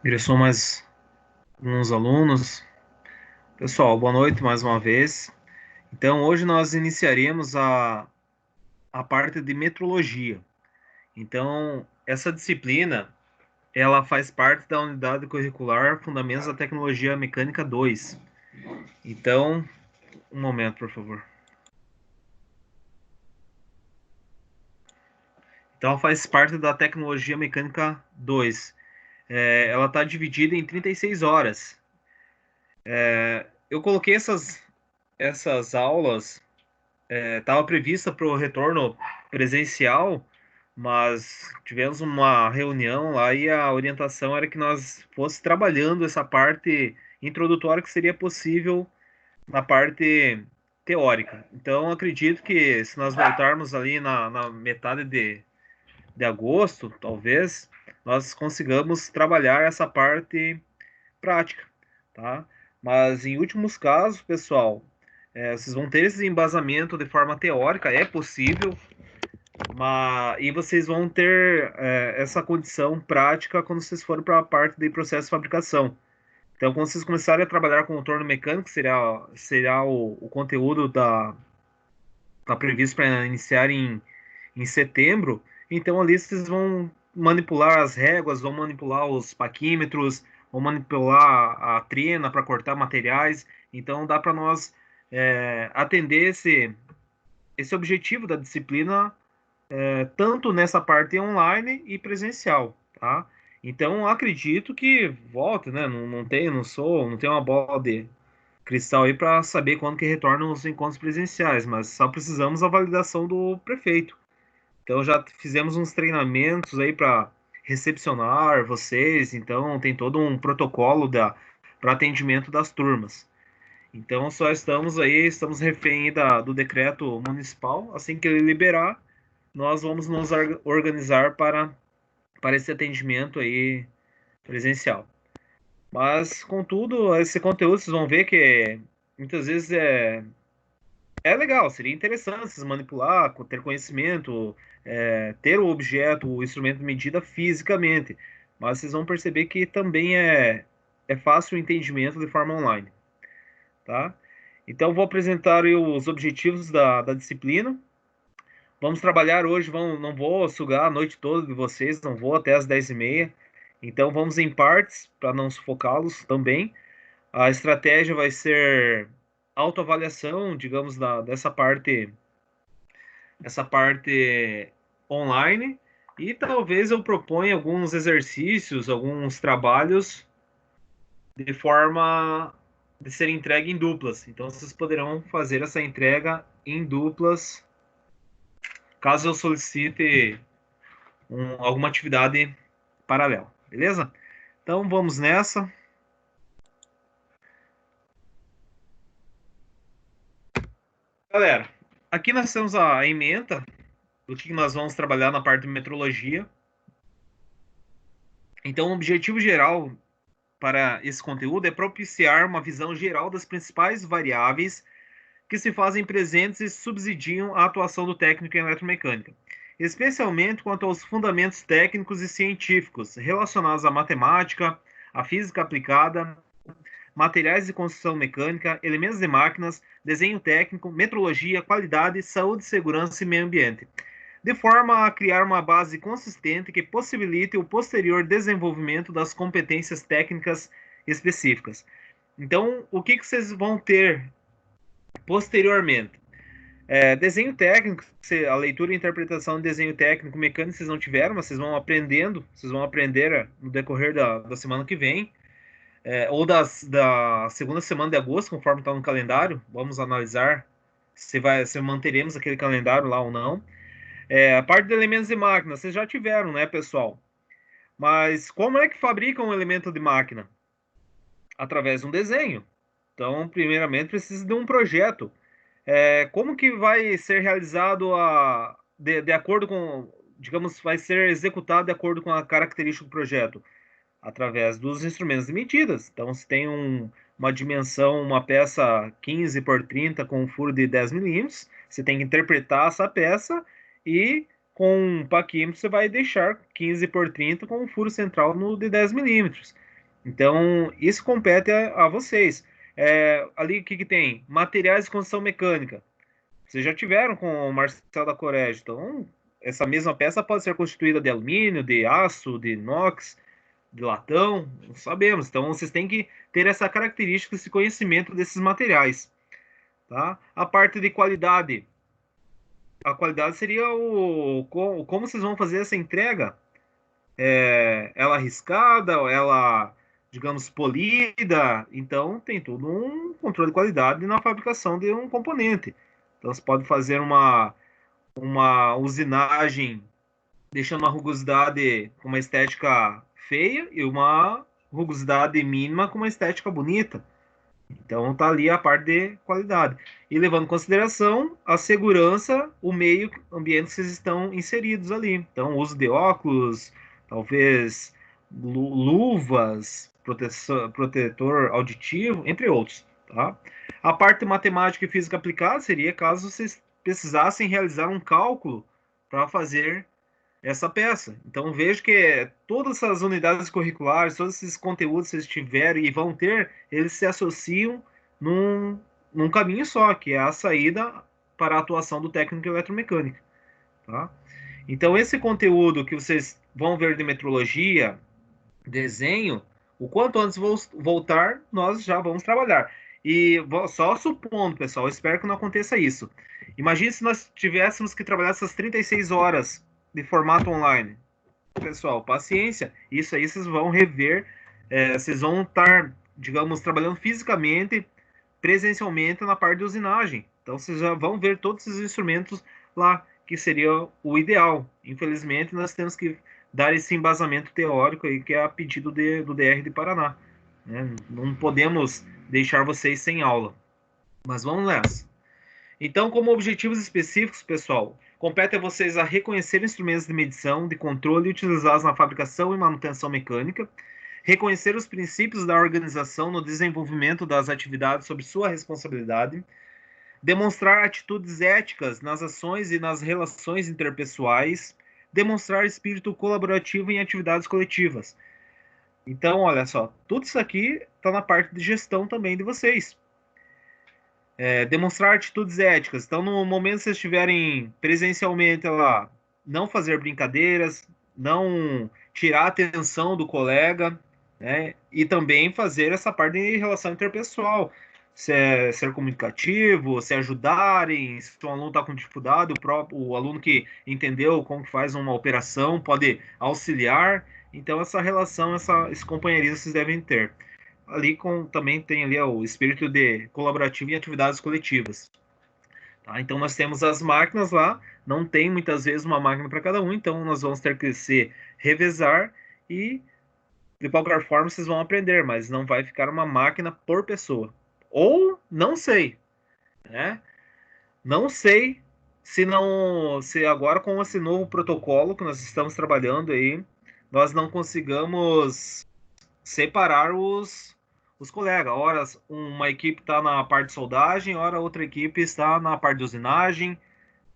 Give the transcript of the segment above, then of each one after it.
Ingressou mais alguns alunos. Pessoal, boa noite mais uma vez. Então, hoje nós iniciaremos a parte de metrologia. Então, essa disciplina, ela faz parte da unidade curricular Fundamentos da Tecnologia Mecânica 2. Então, um momento, por favor. Então, ela faz parte da Tecnologia Mecânica 2. Ela está dividida em 36 horas. Eu coloquei essas aulas. Estava prevista para o retorno presencial, mas tivemos uma reunião lá e a orientação era que nós fosse trabalhando essa parte introdutória que seria possível na parte teórica. Então, acredito que se nós voltarmos ali na metade de agosto, talvez, nós consigamos trabalhar essa parte prática, tá? Mas em últimos casos, pessoal, vocês vão ter esse embasamento de forma teórica, é possível, e vocês vão ter essa condição prática quando vocês forem para a parte de processo de fabricação. Então, quando vocês começarem a trabalhar com o torno mecânico, será o conteúdo tá previsto para iniciar em setembro. Então, ali vocês vão manipular as réguas, vão manipular os paquímetros, vão manipular a trena para cortar materiais. Então, dá para nós atender esse objetivo da disciplina, tanto nessa parte online e presencial, tá? Então, acredito que volte, né? Não tenho uma bola de cristal aí para saber quando que retornam os encontros presenciais, mas só precisamos da validação do prefeito. Então já fizemos uns treinamentos aí para recepcionar vocês, então tem todo um protocolo para atendimento das turmas. Então só estamos refém aí do decreto municipal. Assim que ele liberar, nós vamos nos organizar para esse atendimento aí presencial. Mas, contudo, esse conteúdo vocês vão ver que muitas vezes é legal, seria interessante vocês manipular, ter conhecimento, ter o objeto, o instrumento de medida fisicamente. Mas vocês vão perceber que também é fácil o entendimento de forma online, tá? Então, vou apresentar aí os objetivos da disciplina. Vamos trabalhar hoje, não vou sugar a noite toda de vocês, não vou até as 10h30. Então, vamos em partes, para não sufocá-los também. A estratégia vai ser autoavaliação, digamos, dessa parte, essa parte online, e talvez eu proponha alguns exercícios, alguns trabalhos de forma de ser entregue em duplas. Então, vocês poderão fazer essa entrega em duplas, caso eu solicite alguma atividade paralela, beleza? Então, vamos nessa. Galera, aqui nós temos a ementa do que nós vamos trabalhar na parte de metrologia. Então, o objetivo geral para esse conteúdo é propiciar uma visão geral das principais variáveis que se fazem presentes e subsidiam a atuação do técnico em eletromecânica, especialmente quanto aos fundamentos técnicos e científicos relacionados à matemática, à física aplicada, materiais de construção mecânica, elementos de máquinas, desenho técnico, metrologia, qualidade, saúde, segurança e meio ambiente, de forma a criar uma base consistente que possibilite o posterior desenvolvimento das competências técnicas específicas. Então, o que vocês vão ter posteriormente? Desenho técnico, a leitura e interpretação de desenho técnico mecânico vocês não tiveram, mas vocês vão aprender no decorrer da semana que vem, ou da segunda semana de agosto, conforme está no calendário. Vamos analisar se manteremos aquele calendário lá ou não. A parte de elementos de máquina, vocês já tiveram, né, pessoal? Mas como é que fabrica um elemento de máquina? Através de um desenho. Então, primeiramente, precisa de um projeto. Como que vai ser realizado de acordo com, digamos, vai ser executado de acordo com a característica do projeto? Através dos instrumentos de medidas. Então, se tem uma dimensão, uma peça 15 por 30 com um furo de 10 milímetros, você tem que interpretar essa peça e com um paquímetro você vai deixar 15 por 30 com um furo central de 10 milímetros. Então, isso compete a vocês. Ali, o que, que tem? Materiais de construção mecânica. Vocês já tiveram com o Marcel da Corégio. Então, essa mesma peça pode ser constituída de alumínio, de aço, de inox, de latão, não sabemos. Então, vocês têm que ter essa característica, esse conhecimento desses materiais. Tá? A parte de qualidade. A qualidade seria como vocês vão fazer essa entrega. Ela riscada, ela, digamos, polida. Então, tem todo um controle de qualidade na fabricação de um componente. Então, você pode fazer uma usinagem deixando uma rugosidade com uma estética feia e uma rugosidade mínima com uma estética bonita. Então tá ali a parte de qualidade. E levando em consideração a segurança, o meio ambiente que vocês estão inseridos ali. Então, uso de óculos, talvez luvas, protetor auditivo, entre outros. Tá? A parte matemática e física aplicada seria caso vocês precisassem realizar um cálculo para fazer essa peça. Então vejo que todas essas unidades curriculares, todos esses conteúdos que vocês tiverem e vão ter, eles se associam num caminho só, que é a saída para a atuação do técnico eletromecânico. Tá? Então esse conteúdo que vocês vão ver de metrologia, desenho, o quanto antes voltar, nós já vamos trabalhar. E só supondo, pessoal, espero que não aconteça isso. Imagine se nós tivéssemos que trabalhar essas 36 horas de formato online. Pessoal, paciência. Isso aí vocês vão rever. Vocês vão estar, digamos, trabalhando fisicamente, presencialmente na parte de usinagem. Então vocês já vão ver todos esses instrumentos lá, que seria o ideal. Infelizmente, nós temos que dar esse embasamento teórico aí, que é a pedido do DR de Paraná. Né? Não podemos deixar vocês sem aula. Mas vamos nessa. Então, como objetivos específicos, pessoal, compete a vocês a reconhecer instrumentos de medição, de controle e utilizá-los na fabricação e manutenção mecânica, reconhecer os princípios da organização no desenvolvimento das atividades sob sua responsabilidade, demonstrar atitudes éticas nas ações e nas relações interpessoais, demonstrar espírito colaborativo em atividades coletivas. Então, olha só, tudo isso aqui está na parte de gestão também de vocês. Demonstrar atitudes éticas. Então, no momento que vocês estiverem presencialmente lá, não fazer brincadeiras, não tirar a atenção do colega, né? E também fazer essa parte de relação interpessoal. Ser comunicativo, se ajudarem, se o aluno está com dificuldade, o aluno que entendeu como que faz uma operação pode auxiliar. Então, essa relação, esse companheirismo vocês devem ter ali também tem ali o espírito de colaborativo em atividades coletivas. Tá? Então nós temos as máquinas lá, não tem muitas vezes uma máquina para cada um, então nós vamos ter que se revezar e de qualquer forma vocês vão aprender, mas não vai ficar uma máquina por pessoa. Ou não sei, né? Não sei se agora com esse novo protocolo que nós estamos trabalhando aí, nós não consigamos separar os colegas. Ora, uma equipe está na parte de soldagem, ora outra equipe está na parte de usinagem.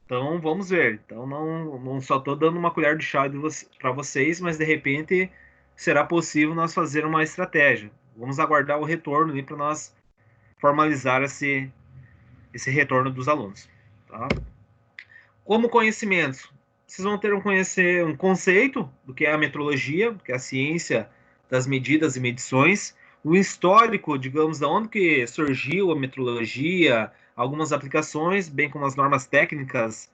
Então, vamos ver. Então, não só estou dando uma colher de chá para vocês, mas de repente será possível nós fazer uma estratégia. Vamos aguardar o retorno ali para nós formalizar esse retorno dos alunos. Tá? Como conhecimentos, vocês vão ter um conceito do que é a metrologia, que é a ciência das medidas e medições, o histórico, digamos, de onde que surgiu a metrologia, algumas aplicações, bem como as normas técnicas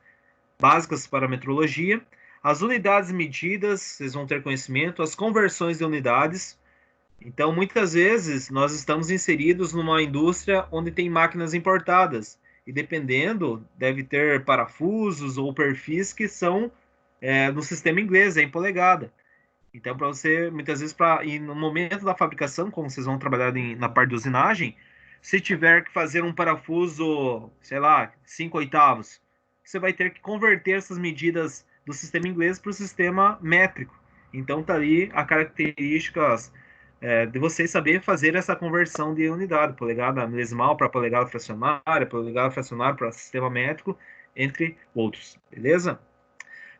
básicas para a metrologia, as unidades medidas, vocês vão ter conhecimento, as conversões de unidades. Então, muitas vezes, nós estamos inseridos numa indústria onde tem máquinas importadas, e dependendo, deve ter parafusos ou perfis que são no sistema inglês, em polegada. Então, para você, muitas vezes, e no momento da fabricação, como vocês vão trabalhar na parte de usinagem, se tiver que fazer um parafuso, sei lá, 5 oitavos, você vai ter que converter essas medidas do sistema inglês para o sistema métrico. Então, tá ali a características de vocês saber fazer essa conversão de unidade, polegada milesimal para polegada fracionária para sistema métrico, entre outros, beleza?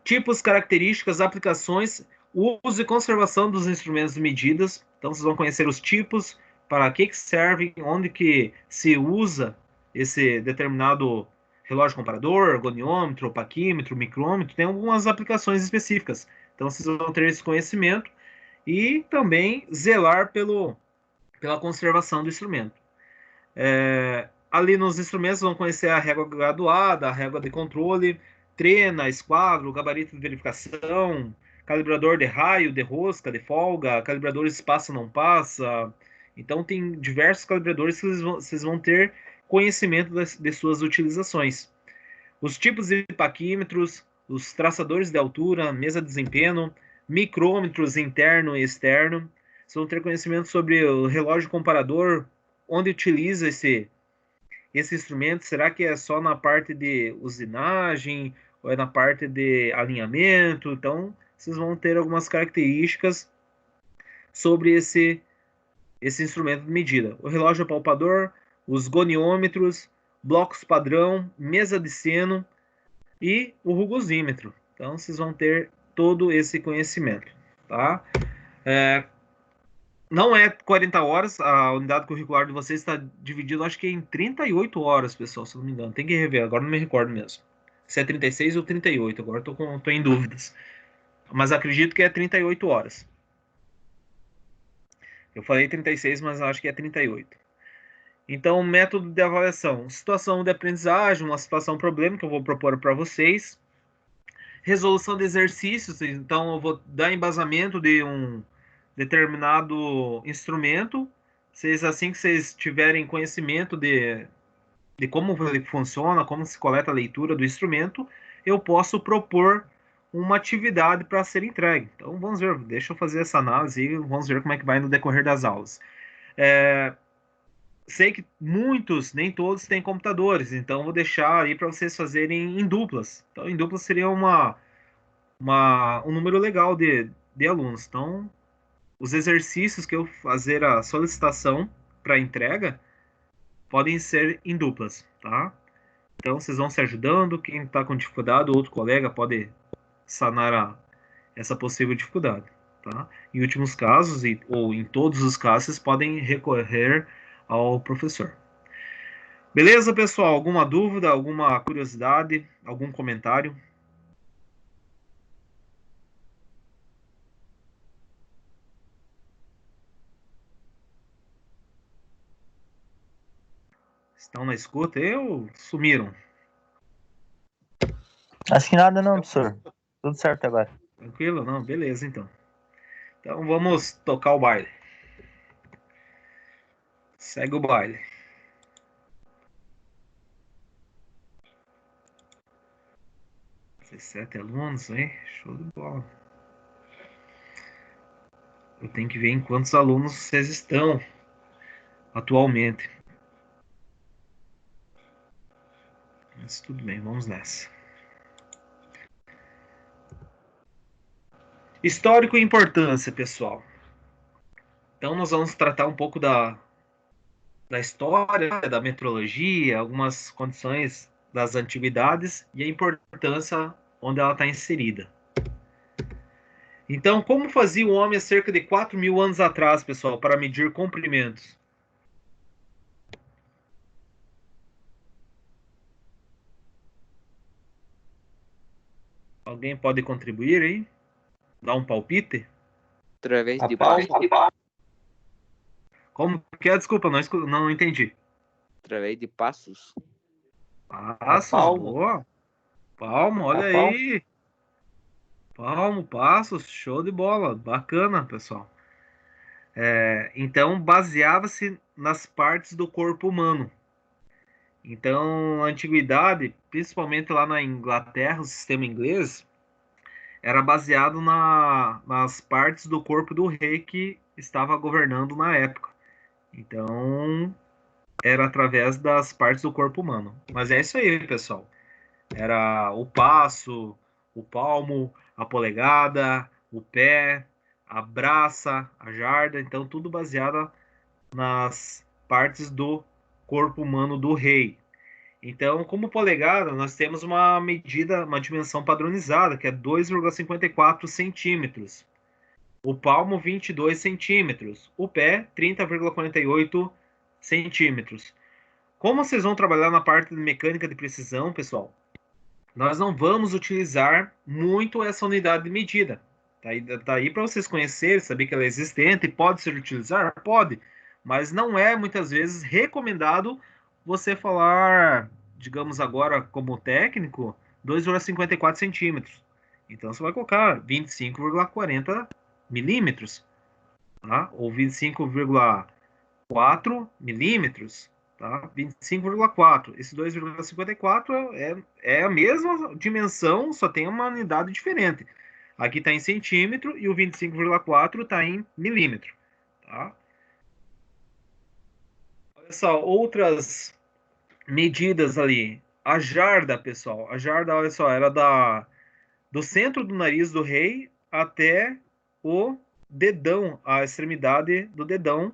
Tipos, características, aplicações, Uso e conservação dos instrumentos de medidas. Então, vocês vão conhecer os tipos, para que servem, onde que se usa esse determinado relógio comparador, goniômetro, paquímetro, micrômetro. Tem algumas aplicações específicas. Então, vocês vão ter esse conhecimento e também zelar pela conservação do instrumento. Ali nos instrumentos vão conhecer a régua graduada, a régua de controle, trena, esquadro, gabarito de verificação, calibrador de raio, de rosca, de folga, calibradores passa não passa. Então tem diversos calibradores que vocês vão ter conhecimento de suas utilizações. Os tipos de paquímetros, os traçadores de altura, mesa de desempenho, micrômetros interno e externo. Vocês vão ter conhecimento sobre o relógio comparador, onde utiliza esse instrumento. Será que é só na parte de usinagem ou é na parte de alinhamento? Então, vocês vão ter algumas características sobre esse instrumento de medida. O relógio apalpador, os goniômetros, blocos padrão, mesa de seno e o rugosímetro. Então, vocês vão ter todo esse conhecimento, tá? Não é 40 horas, a unidade curricular de vocês está dividida, acho que em 38 horas, pessoal, se não me engano. Tem que rever, agora não me recordo mesmo. Se é 36 ou 38, agora tô em dúvidas. Mas acredito que é 38 horas. Eu falei 36, mas acho que é 38. Então, método de avaliação. Situação de aprendizagem, uma situação problema que eu vou propor para vocês. Resolução de exercícios, então eu vou dar embasamento de um determinado instrumento. Vocês, assim que vocês tiverem conhecimento de como ele funciona, como se coleta a leitura do instrumento, eu posso propor uma atividade para ser entregue. Então vamos ver, deixa eu fazer essa análise e vamos ver como é que vai no decorrer das aulas. Sei que muitos, nem todos, têm computadores, então vou deixar aí para vocês fazerem em duplas. Então, em duplas seria um número legal de alunos. Então, os exercícios que eu fazer a solicitação para entrega podem ser em duplas, tá? Então, vocês vão se ajudando. Quem está com dificuldade, outro colega pode sanar essa possível dificuldade, tá? Em últimos casos, ou em todos os casos, vocês podem recorrer ao professor. Beleza, pessoal? Alguma dúvida, alguma curiosidade, algum comentário? Estão na escuta ou sumiram? Acho que nada não, professor. Tudo certo agora. Tranquilo? Não? Beleza, então. Então vamos tocar o baile. Segue o baile. Sete alunos, hein? Show de bola. Eu tenho que ver em quantos alunos vocês estão atualmente. Mas tudo bem, vamos nessa. Histórico e importância, pessoal. Então nós vamos tratar um pouco da história, da metrologia, algumas condições das antiguidades e a importância onde ela está inserida. Então, como fazia o homem há cerca de 4.000 anos atrás, pessoal, para medir comprimentos? Alguém pode contribuir aí? Dar um palpite? Através de passos. Como que é? Desculpa, não entendi. Através de passos. Passos, boa. Palmo, olha aí. Palmo, passos, show de bola. Bacana, pessoal. Então, baseava-se nas partes do corpo humano. Então, a antiguidade, principalmente lá na Inglaterra, o sistema inglês, era baseado nas partes do corpo do rei que estava governando na época. Então, era através das partes do corpo humano. Mas é isso aí, pessoal. Era o passo, o palmo, a polegada, o pé, a braça, a jarda. Então, tudo baseado nas partes do corpo humano do rei. Então, como polegada, nós temos uma medida, uma dimensão padronizada, que é 2,54 centímetros. o palmo 22 centímetros, o pé 30,48 centímetros. Como vocês vão trabalhar na parte de mecânica de precisão, pessoal, nós não vamos utilizar muito essa unidade de medida. Tá aí para vocês conhecerem, saber que ela é existente, pode ser utilizar? Pode, mas não é muitas vezes recomendado você falar, digamos agora como técnico, 2,54 centímetros. Então você vai colocar 25,40 milímetros, tá? Ou 25,4 milímetros, tá? 25,4. Esse 2,54 é a mesma dimensão, só tem uma unidade diferente. Aqui está em centímetro e o 25,4 está em milímetro, tá? Olha só, outras medidas ali. A jarda, pessoal. A jarda, olha só, era do centro do nariz do rei até o dedão, a extremidade do dedão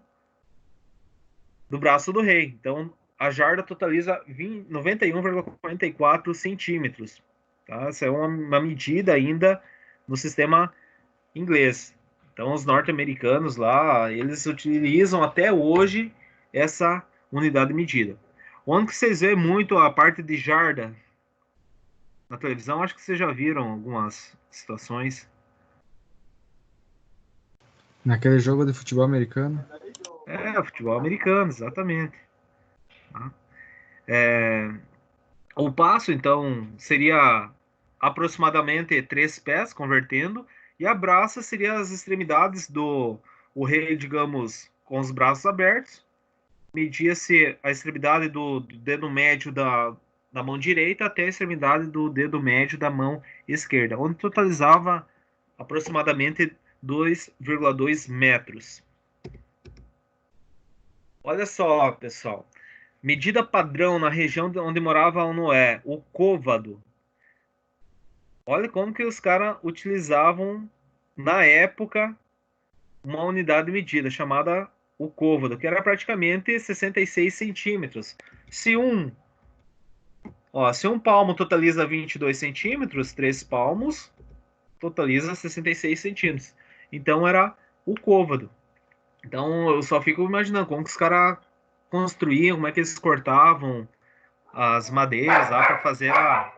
do braço do rei. Então, a jarda totaliza 91,44 centímetros. Tá? Essa é uma medida ainda no sistema inglês. Então, os norte-americanos lá, eles utilizam até hoje essa unidade de medida. Onde que vocês veem muito a parte de jarda na televisão? Acho que vocês já viram algumas situações. Naquele jogo de futebol americano. Futebol americano, exatamente. Tá? O passo, então, seria aproximadamente 3 pés, convertendo, e a braça seria as extremidades o rei, digamos, com os braços abertos. Media-se a extremidade do dedo médio da mão direita até a extremidade do dedo médio da mão esquerda, onde totalizava aproximadamente 2,2 metros. Olha só, pessoal. Medida padrão na região onde morava Noé, o côvado. Olha como que os caras utilizavam, na época, uma unidade de medida chamada o côvado, que era praticamente 66 centímetros. Se um palmo totaliza 22 centímetros, 3 palmos totaliza 66 centímetros. Então era o côvado. Então eu só fico imaginando como que os caras construíam, como é que eles cortavam as madeiras lá para fazer a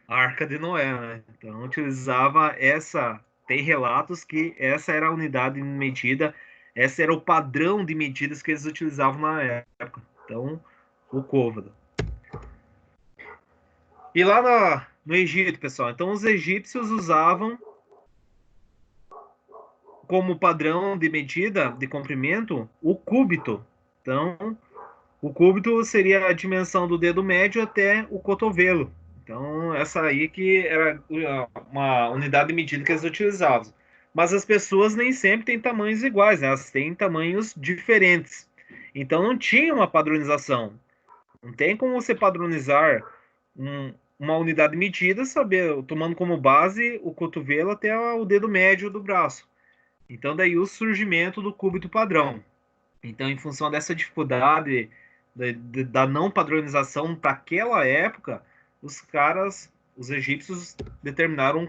Arca de Noé, né? Então utilizava essa. Tem relatos que essa era a unidade de medida, essa era o padrão de medidas que eles utilizavam na época. Então, o côvado. E lá no Egito, pessoal, então os egípcios usavam como padrão de medida de comprimento o cúbito. Então, o cúbito seria a dimensão do dedo médio até o cotovelo. Então, essa aí que era uma unidade de medida que eles utilizavam. Mas as pessoas nem sempre têm tamanhos iguais, né? Elas têm tamanhos diferentes. Então, não tinha uma padronização. Não tem como você padronizar uma unidade de medida, saber, tomando como base o cotovelo até o dedo médio do braço. Então, daí o surgimento do cúbito padrão. Então, em função dessa dificuldade da não padronização para aquela época, os egípcios determinaram um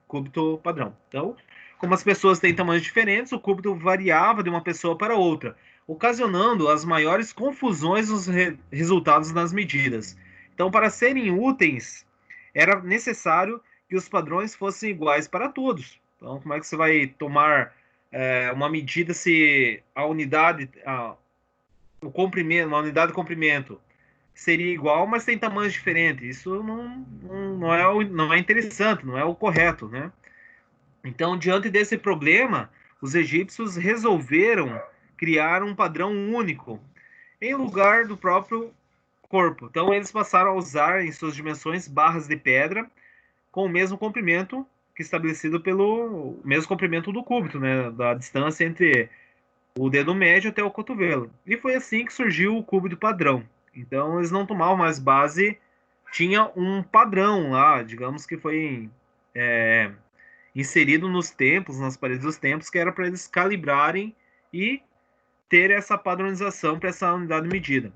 cúbito padrão. Então, como as pessoas têm tamanhos diferentes, o cúbito variava de uma pessoa para outra, ocasionando as maiores confusões nos resultados das medidas. Então, para serem úteis, era necessário que os padrões fossem iguais para todos. Então, como é que você vai tomar uma medida se a unidade, o comprimento, uma unidade de comprimento seria igual, mas tem tamanhos diferentes? Isso não é interessante, não é o correto, né? Então, diante desse problema, os egípcios resolveram criar um padrão único em lugar do próprio corpo. Então, eles passaram a usar em suas dimensões barras de pedra com o mesmo comprimento que estabelecido pelo mesmo comprimento do cúbito, né, da distância entre o dedo médio até o cotovelo. E foi assim que surgiu o cúbito padrão. Então, eles não tomavam mais base, tinha um padrão lá, digamos que foi inserido nos templos, nas paredes dos templos, que era para eles calibrarem e ter essa padronização para essa unidade de medida.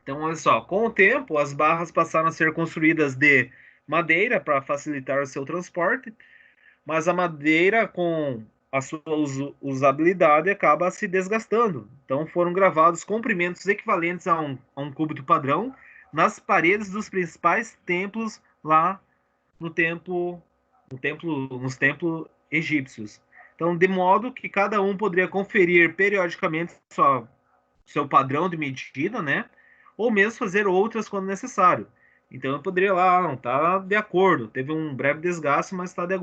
Então, olha só, com o tempo, as barras passaram a ser construídas de madeira para facilitar o seu transporte, mas a madeira com a sua usabilidade acaba se desgastando. Então foram gravados comprimentos equivalentes a um cúbito padrão nas paredes dos principais templos lá nos templos egípcios. Então, de modo que cada um poderia conferir periodicamente seu padrão de medida, né? Ou mesmo fazer outras quando necessário. Então, eu poderia lá, não está de acordo, teve um breve desgaste, mas está de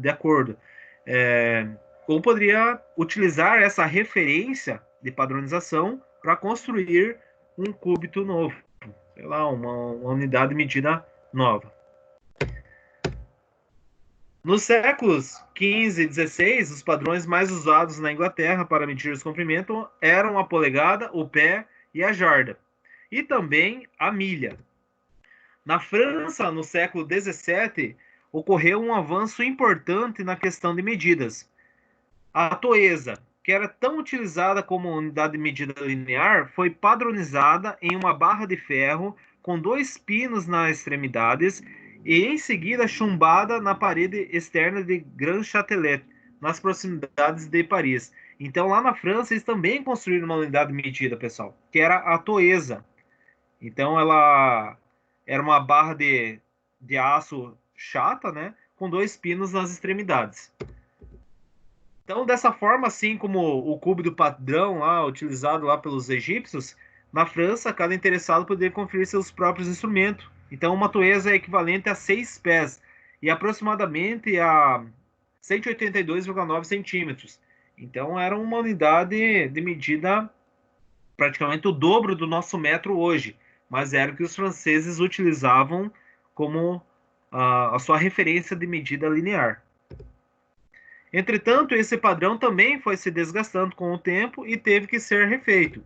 acordo. Ou poderia utilizar essa referência de padronização para construir um cúbito novo, sei lá, uma unidade de medida nova. Nos séculos XV e XVI, os padrões mais usados na Inglaterra para medir os comprimentos eram a polegada, o pé e a jarda, e também a milha. Na França, no século XVII, ocorreu um avanço importante na questão de medidas. A toesa, que era tão utilizada como unidade de medida linear, foi padronizada em uma barra de ferro com 2 pinos nas extremidades e em seguida chumbada na parede externa de Grand Châtelet, nas proximidades de Paris. Então, lá na França, eles também construíram uma unidade de medida, pessoal, que era a toesa. Então, ela era uma barra de aço chata, né, com 2 pinos nas extremidades. Então, dessa forma, assim como o cúbito padrão lá, utilizado lá pelos egípcios, na França, cada interessado poderia conferir seus próprios instrumentos. Então, uma toesa é equivalente a 6 pés e aproximadamente a 182,9 centímetros. Então, era uma unidade de medida praticamente o dobro do nosso metro hoje, mas era o que os franceses utilizavam como a sua referência de medida linear. Entretanto, esse padrão também foi se desgastando com o tempo e teve que ser refeito.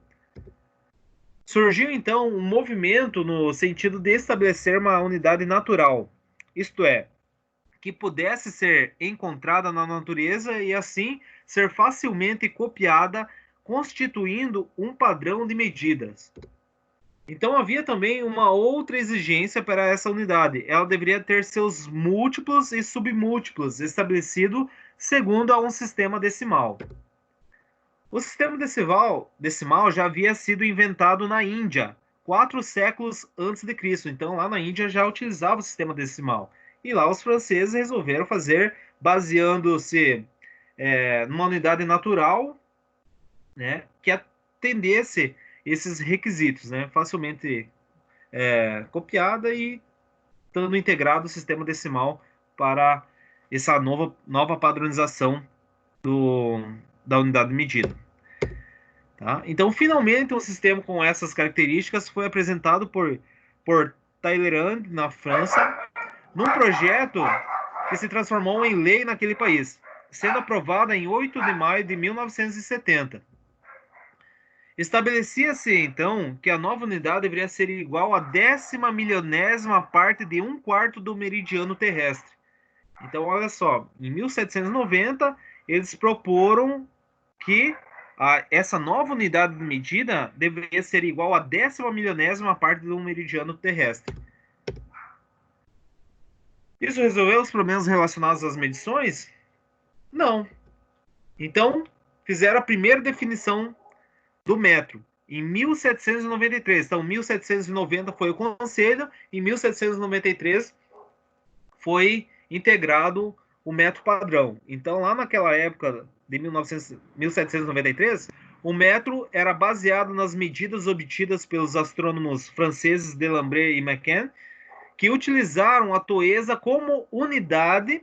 Surgiu então um movimento no sentido de estabelecer uma unidade natural, isto é, que pudesse ser encontrada na natureza e assim ser facilmente copiada, constituindo um padrão de medidas. Então havia também uma outra exigência para essa unidade. Ela deveria ter seus múltiplos e submúltiplos estabelecido segundo a um sistema decimal. O sistema decimal já havia sido inventado na Índia, 4 séculos antes de Cristo. Então lá na Índia já utilizava o sistema decimal. E lá os franceses resolveram fazer baseando-se numa unidade natural, né, que atendesse esses requisitos, né, facilmente copiada e estando integrado o sistema decimal para essa nova padronização da unidade de medida. Tá? Então, finalmente, um sistema com essas características foi apresentado por Talleyrand, na França, num projeto que se transformou em lei naquele país, sendo aprovada em 8 de maio de 1970. Estabelecia-se, então, que a nova unidade deveria ser igual a 10ª parte de 1/4 do meridiano terrestre. Então, olha só, em 1790, eles proporam que essa nova unidade de medida deveria ser igual a 10ª parte do meridiano terrestre. Isso resolveu os problemas relacionados às medições? Não. Então, fizeram a primeira definição do metro em 1793. Então, 1790 foi o conselho, em 1793 foi integrado o metro padrão. Então, lá naquela época de 1793, o metro era baseado nas medidas obtidas pelos astrônomos franceses Delambre e Mequin, que utilizaram a toesa como unidade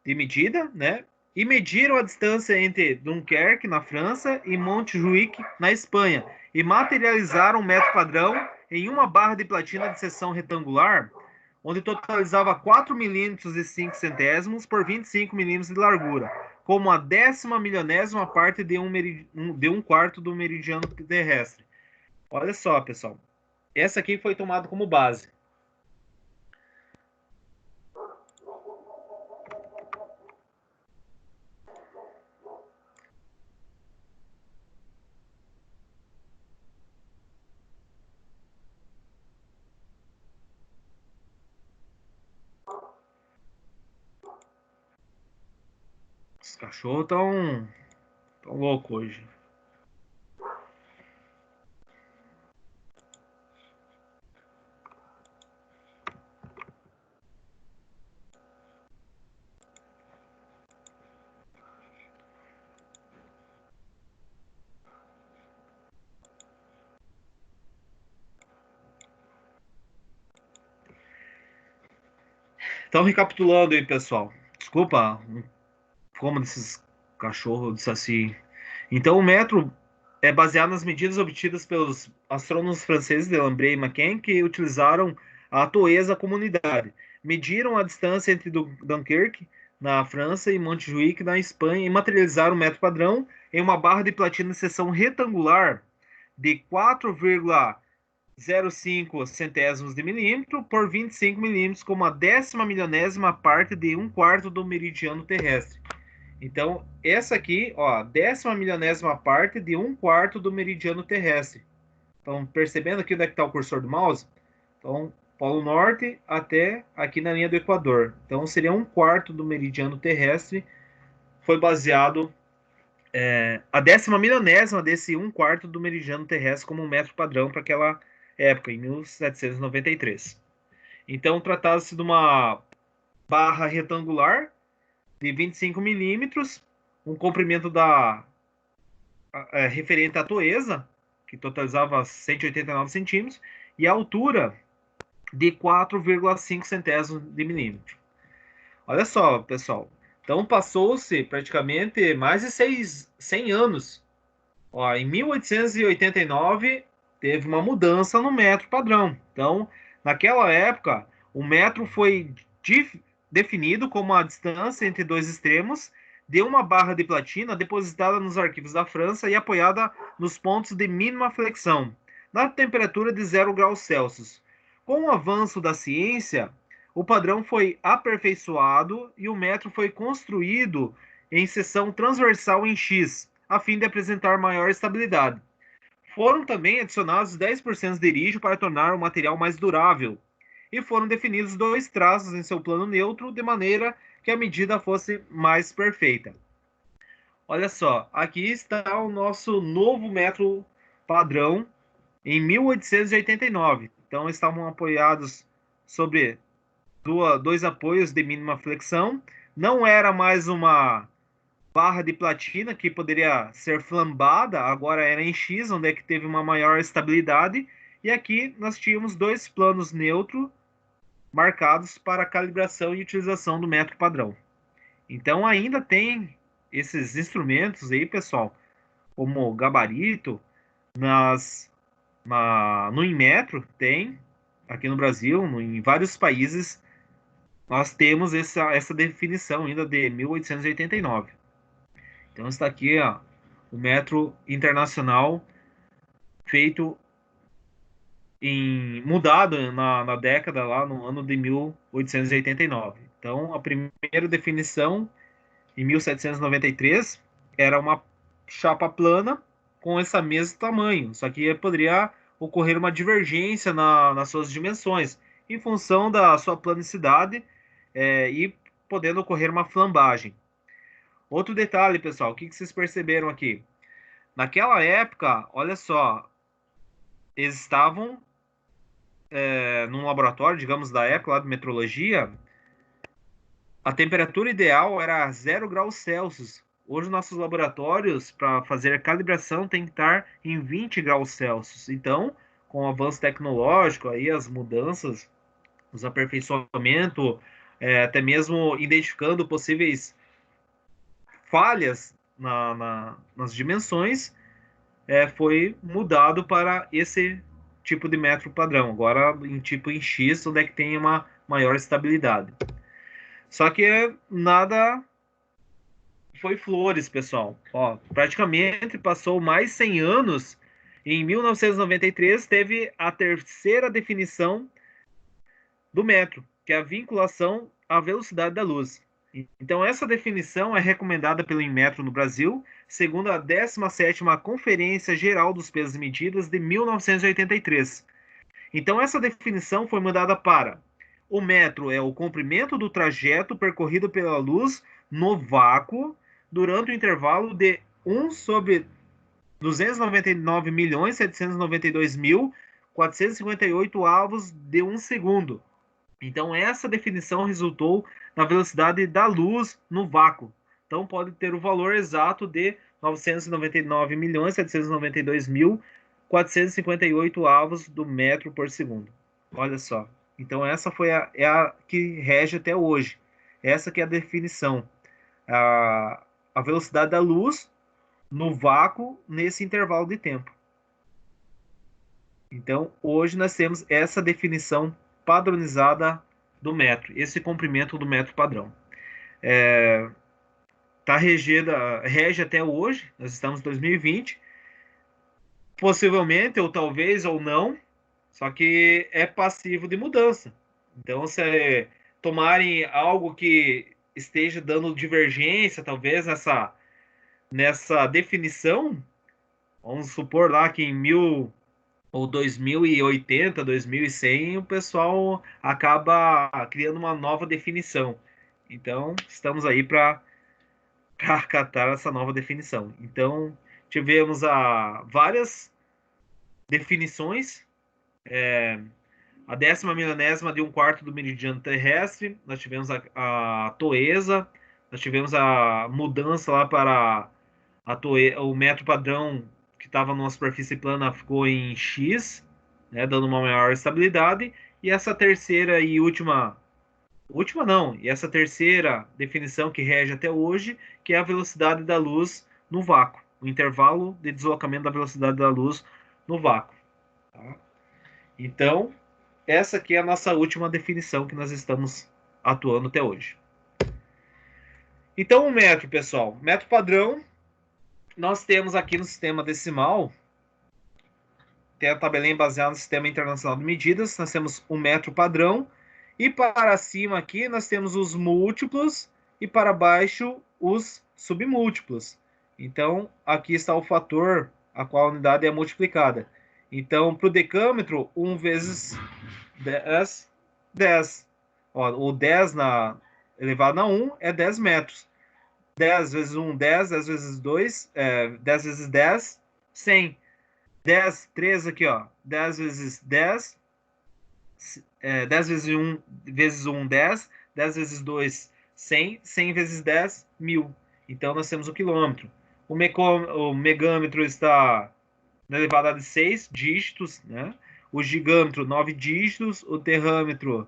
de medida, né? E mediram a distância entre Dunkerque, na França, e Montjuic, na Espanha, e materializaram o metro padrão em uma barra de platina de seção retangular, onde totalizava 4 milímetros e 5 centésimos por 25 milímetros de largura, como a 10ª parte de 1/4 do meridiano terrestre. Olha só, pessoal. Essa aqui foi tomada como base. cachorros tão loucos hoje. Então, recapitulando aí, pessoal. Desculpa, como desses cachorros, disse assim. Então, o metro é baseado nas medidas obtidas pelos astrônomos franceses Delambre e Maquin, que utilizaram a Toesa como unidade. Mediram a distância entre Dunkerque, na França, e Montjuic, na Espanha, e materializaram o metro padrão em uma barra de platina de seção retangular de 4,05 centésimos de milímetro por 25 milímetros, como a 10.000.000ª parte de 1/4 do meridiano terrestre. Então, essa aqui, ó, 10.000.000ª parte de 1/4 do meridiano terrestre. Então, percebendo aqui onde é que está o cursor do mouse? Então, Polo Norte até aqui na linha do Equador. Então, seria 1/4 do meridiano terrestre. Foi baseado a 10.000.000ª desse 1/4 do meridiano terrestre como um metro padrão para aquela época, em 1793. Então, tratava-se de uma barra retangular de 25 milímetros, um comprimento referente à Toesa, que totalizava 189 centímetros, e a altura de 4,5 centésimos de milímetro. Olha só, pessoal. Então, passou-se praticamente mais de 100 anos. Ó, em 1889, teve uma mudança no metro padrão. Então, naquela época, o metro foi definido como a distância entre dois extremos de uma barra de platina depositada nos arquivos da França e apoiada nos pontos de mínima flexão, na temperatura de 0 graus Celsius. Com o avanço da ciência, o padrão foi aperfeiçoado e o metro foi construído em seção transversal em X, a fim de apresentar maior estabilidade. Foram também adicionados 10% de rígio para tornar o material mais durável, e foram definidos 2 traços em seu plano neutro, de maneira que a medida fosse mais perfeita. Olha só, aqui está o nosso novo metro padrão em 1889. Então, estavam apoiados sobre 2 apoios de mínima flexão. Não era mais uma barra de platina que poderia ser flambada, agora era em X, onde é que teve uma maior estabilidade. E aqui nós tínhamos 2 planos neutros marcados para calibração e utilização do metro padrão. Então ainda tem esses instrumentos aí, pessoal, como gabarito, no Inmetro tem, aqui no Brasil, em vários países, nós temos essa definição ainda de 1889. Então está aqui, ó, o metro internacional feito mudado na década lá no ano de 1889. Então a primeira definição em 1793 era uma chapa plana com esse mesmo tamanho, só que poderia ocorrer uma divergência nas suas dimensões em função da sua planicidade e podendo ocorrer uma flambagem. Outro detalhe, pessoal, o que vocês perceberam aqui? Naquela época, olha só, eles estavam num laboratório, digamos, da época lá de metrologia, a temperatura ideal era 0 graus Celsius. Hoje, nossos laboratórios, para fazer a calibração, tem que estar em 20 graus Celsius. Então, com o avanço tecnológico, aí, as mudanças, os aperfeiçoamentos, até mesmo identificando possíveis falhas nas dimensões, foi mudado para esse tipo de metro padrão. Agora, em X, onde é que tem uma maior estabilidade. Só que nada foi flores, pessoal. Ó, praticamente passou mais 100 anos. Em 1993, teve a terceira definição do metro, que é a vinculação à velocidade da luz. Então, essa definição é recomendada pelo Inmetro no Brasil, segundo a 17ª Conferência Geral dos Pesos e Medidas de 1983. Então, essa definição foi mudada para: o metro é o comprimento do trajeto percorrido pela luz no vácuo durante o intervalo de 1 sobre 299.792.458 avos de 1 segundo. Então, essa definição resultou na velocidade da luz no vácuo. Então, pode ter o valor exato de 999.792.458 avos do metro por segundo. Olha só. Então, essa foi a que rege até hoje. Essa que é a definição. A velocidade da luz no vácuo nesse intervalo de tempo. Então, hoje nós temos essa definição padronizada do metro, esse comprimento do metro padrão. Rege até hoje, nós estamos em 2020, possivelmente, ou talvez, ou não, só que é passivo de mudança. Então, se tomarem algo que esteja dando divergência, talvez, nessa definição, vamos supor lá que em 2080, 2100, o pessoal acaba criando uma nova definição. Então, estamos aí para acatar essa nova definição. Então, tivemos várias definições. A 10ª milionésima de 1/4 do meridiano terrestre. Nós tivemos a toesa. Nós tivemos a mudança lá para o metro padrão que estava numa superfície plana ficou em X, né, dando uma maior estabilidade. E essa terceira e e essa terceira definição que rege até hoje, que é a velocidade da luz no vácuo, o intervalo de deslocamento da velocidade da luz no vácuo. Tá? Então, essa aqui é a nossa última definição que nós estamos atuando até hoje. Então, o metro, pessoal, metro padrão, nós temos aqui no sistema decimal, tem a tabelinha baseada no Sistema Internacional de Medidas, nós temos o metro padrão, e para cima aqui nós temos os múltiplos, e para baixo os submúltiplos. Então, aqui está o fator a qual a unidade é multiplicada. Então, para o decâmetro, 1 vezes 10, 10. Ó, o 10 elevado a 1 é 10 metros. 10 vezes 1, 10. 10 vezes 2, 10 vezes 10, 100. 10, 3 aqui, ó. 10 vezes 10. 10 vezes 1, 10. 10 vezes 2, 100. 100 vezes 10, 1000. Então, nós temos o quilômetro. O megâmetro está na elevada de 6 dígitos, né? O gigâmetro, 9 dígitos. O terrâmetro,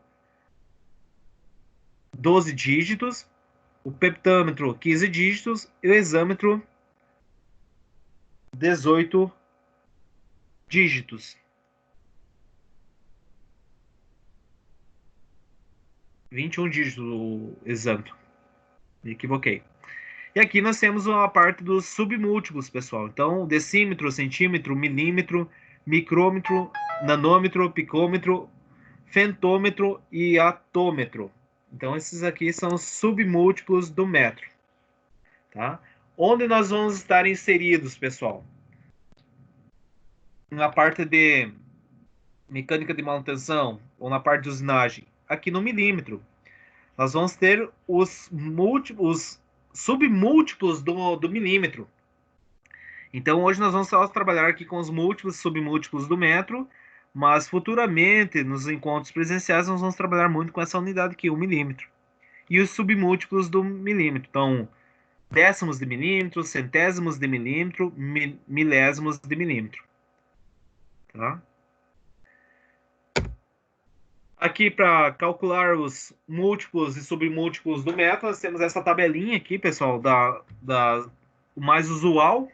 12 dígitos. O peptâmetro, 15 dígitos. E o exâmetro, 18 dígitos. 21 dígitos o exâmetro. Me equivoquei. E aqui nós temos a parte dos submúltiplos, pessoal. Então, decímetro, centímetro, milímetro, micrômetro, nanômetro, picômetro, fentômetro e atômetro. Então, esses aqui são os submúltiplos do metro. Tá? Onde nós vamos estar inseridos, pessoal? Na parte de mecânica de manutenção ou na parte de usinagem? Aqui no milímetro. Nós vamos ter os submúltiplos do milímetro. Então, hoje nós vamos só trabalhar aqui com os múltiplos e submúltiplos do metro, mas futuramente, nos encontros presenciais, nós vamos trabalhar muito com essa unidade aqui, o milímetro. E os submúltiplos do milímetro. Então, décimos de milímetro, centésimos de milímetro, milésimos de milímetro. Tá? Aqui, para calcular os múltiplos e submúltiplos do metro, nós temos essa tabelinha aqui, pessoal, o mais usual.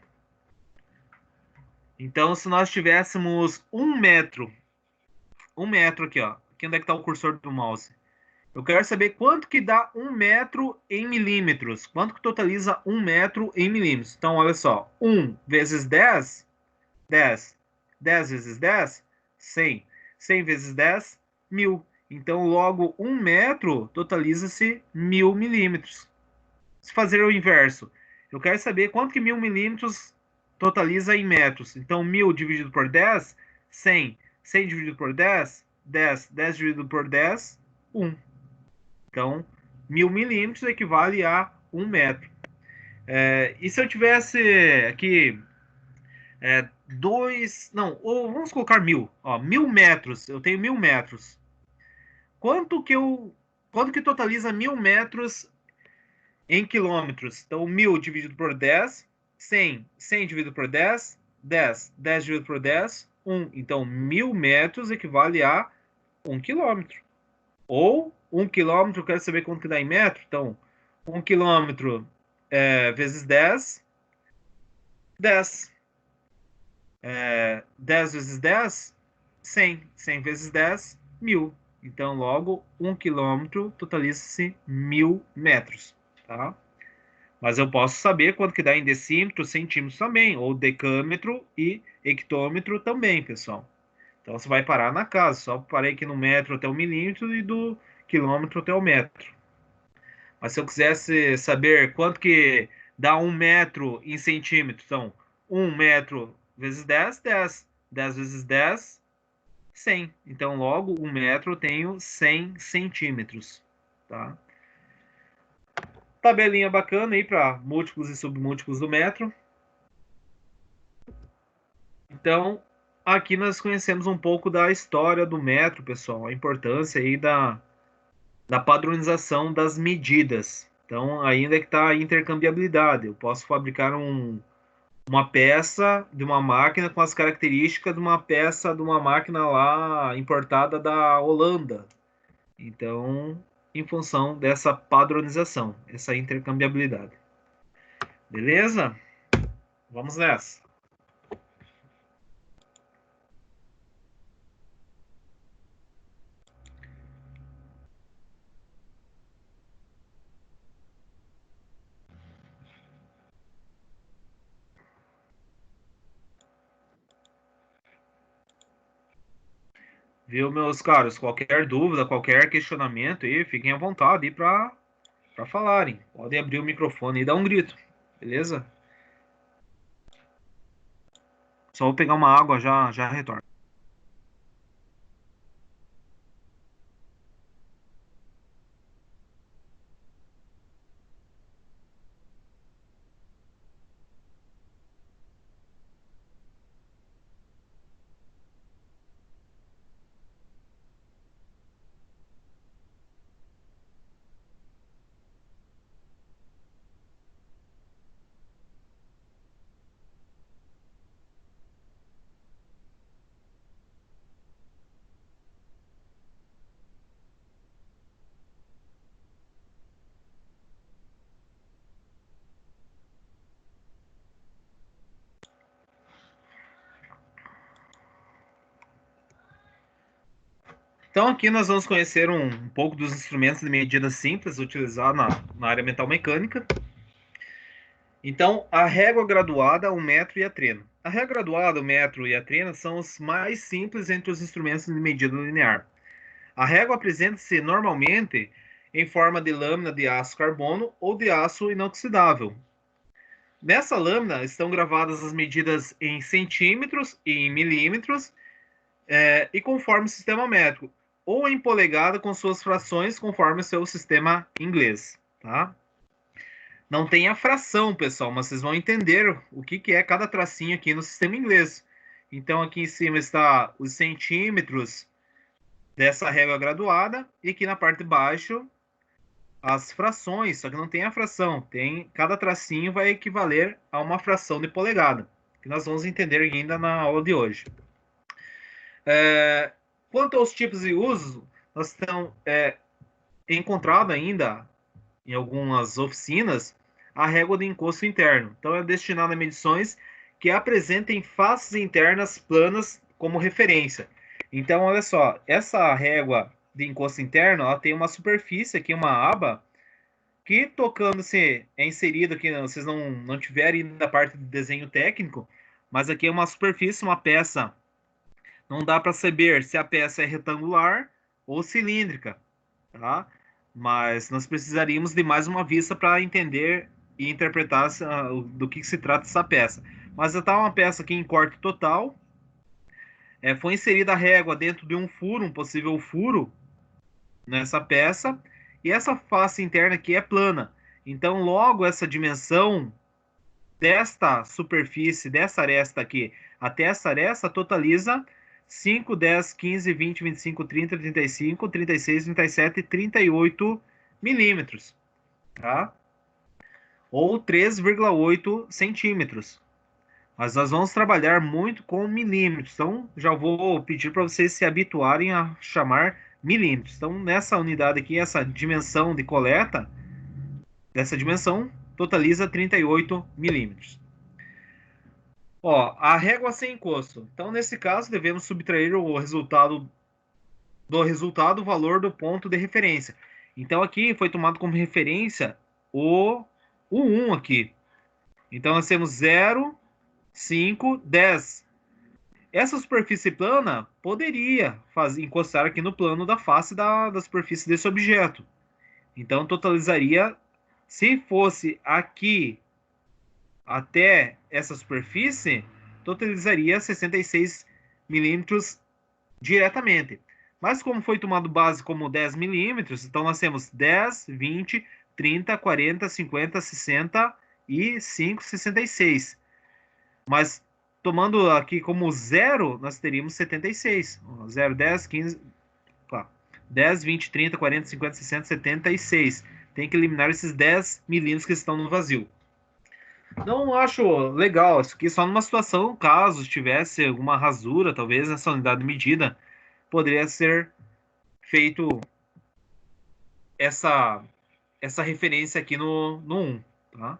Então, se nós tivéssemos 1 metro aqui, ó, aqui onde é que está o cursor do mouse? Eu quero saber quanto que dá 1 metro em milímetros. Quanto que totaliza 1 metro em milímetros? Então, olha só, 1 vezes 10, 10. 10 vezes 10, 100. 100 vezes 10, 1000. Então, logo, 1 metro totaliza-se 1000 milímetros. Se fazer o inverso, eu quero saber quanto que 1000 milímetros totaliza em metros. Então, 1000 dividido por 10, 100. 100 dividido por 10, 10. 10 dividido por 10, 1. Então, 1000 milímetros equivale a 1 metro. E se eu tivesse aqui ou vamos colocar 1.000, ó, 1.000 metros, eu tenho 1.000 metros. Quanto que totaliza 1.000 metros em quilômetros? Então, 1.000 dividido por 10, 100 dividido por 10, 10 dividido por 10, 1. Então, 1.000 metros equivale a 1 quilômetro. Ou 1 quilômetro, eu quero saber quanto que dá em metro. Então, 1 quilômetro vezes 10, 10. 10 vezes 10, 100. 100 vezes 10, 1.000. Então, logo, 1 quilômetro totaliza-se 1.000 metros. Tá? Mas eu posso saber quanto que dá em decímetro, centímetros também, ou decâmetro e hectômetro também, pessoal. Então, você vai parar na casa. Só parei aqui no metro até o milímetro e do quilômetro até o metro. Mas se eu quisesse saber quanto que dá 1 metro em centímetros, então, 1 metro vezes 10, 10. 10 vezes 10, 100. Então, logo, 1 metro eu tenho 100 centímetros. Tá? Tabelinha bacana aí para múltiplos e submúltiplos do metro. Então, aqui nós conhecemos um pouco da história do metro, pessoal. A importância aí da padronização das medidas. Então, ainda que está a intercambiabilidade. Eu posso fabricar uma peça de uma máquina com as características de uma peça de uma máquina lá importada da Holanda. Então, em função dessa padronização, essa intercambiabilidade. Beleza? Vamos nessa. Viu, meus caros? Qualquer dúvida, qualquer questionamento aí, fiquem à vontade aí para falarem. Podem abrir o microfone e dar um grito, beleza? Só vou pegar uma água, já retorno. Então aqui nós vamos conhecer um pouco dos instrumentos de medida simples utilizados na área metal mecânica. Então, a régua graduada, o metro e a trena. A régua graduada, o metro e a trena são os mais simples entre os instrumentos de medida linear. A régua apresenta-se normalmente em forma de lâmina de aço carbono ou de aço inoxidável. Nessa lâmina estão gravadas as medidas em centímetros e em milímetros e conforme o sistema métrico, ou em polegada com suas frações conforme o seu sistema inglês. Tá? Não tem a fração, pessoal, mas vocês vão entender o que é cada tracinho aqui no sistema inglês. Então, aqui em cima está os centímetros dessa régua graduada e aqui na parte de baixo as frações, só que não tem a fração. Cada tracinho vai equivaler a uma fração de polegada, que nós vamos entender ainda na aula de hoje. Quanto aos tipos de uso, nós temos encontrado ainda em algumas oficinas a régua de encosto interno. Então, é destinada a medições que apresentem faces internas planas como referência. Então, olha só, essa régua de encosto interno, ela tem uma superfície aqui, uma aba, que tocando-se é inserida aqui, vocês não tiverem ainda a parte de desenho técnico, mas aqui é uma superfície, uma peça. Não dá para saber se a peça é retangular ou cilíndrica, tá? Mas nós precisaríamos de mais uma vista para entender e interpretar do que se trata essa peça. Mas está uma peça aqui em corte total. Foi inserida a régua dentro de um furo, um possível furo nessa peça. E essa face interna aqui é plana. Então, logo essa dimensão desta superfície, dessa aresta aqui, até essa aresta, totaliza 5, 10, 15, 20, 25, 30, 35, 36, 37 e 38 milímetros, tá? Ou 3,8 centímetros. Mas nós vamos trabalhar muito com milímetros. Então, já vou pedir para vocês se habituarem a chamar milímetros. Então, nessa unidade aqui, essa dimensão de coleta, dessa dimensão, totaliza 38 milímetros. Ó, a régua sem encosto. Então, nesse caso, devemos subtrair o resultado o valor do ponto de referência. Então, aqui foi tomado como referência o 1 aqui. Então, nós temos 0, 5, 10. Essa superfície plana poderia encostar aqui no plano da face da superfície desse objeto. Então, totalizaria, se fosse aqui até essa superfície, totalizaria 66 milímetros diretamente. Mas como foi tomado base como 10 milímetros, então nós temos 10, 20, 30, 40, 50, 60 e 5, 66. Mas tomando aqui como zero, nós teríamos 76. 0, 10, 15, 10, 20, 30, 40, 50, 60, 76. Tem que eliminar esses 10 milímetros que estão no vazio. Não acho legal isso aqui, só numa situação, caso tivesse alguma rasura, talvez nessa unidade de medida, poderia ser feito essa referência aqui no 1, tá?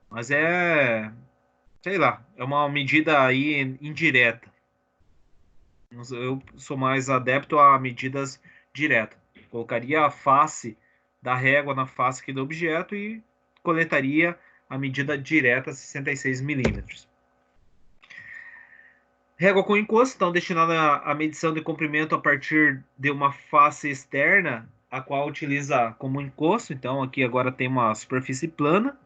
Mas sei lá, é uma medida aí indireta. Eu sou mais adepto a medidas diretas. Colocaria a face da régua na face aqui do objeto e coletaria a medida direta 66 milímetros. Régua com encosto, então destinada à medição de comprimento a partir de uma face externa, a qual utiliza como encosto. Então aqui agora tem uma superfície plana,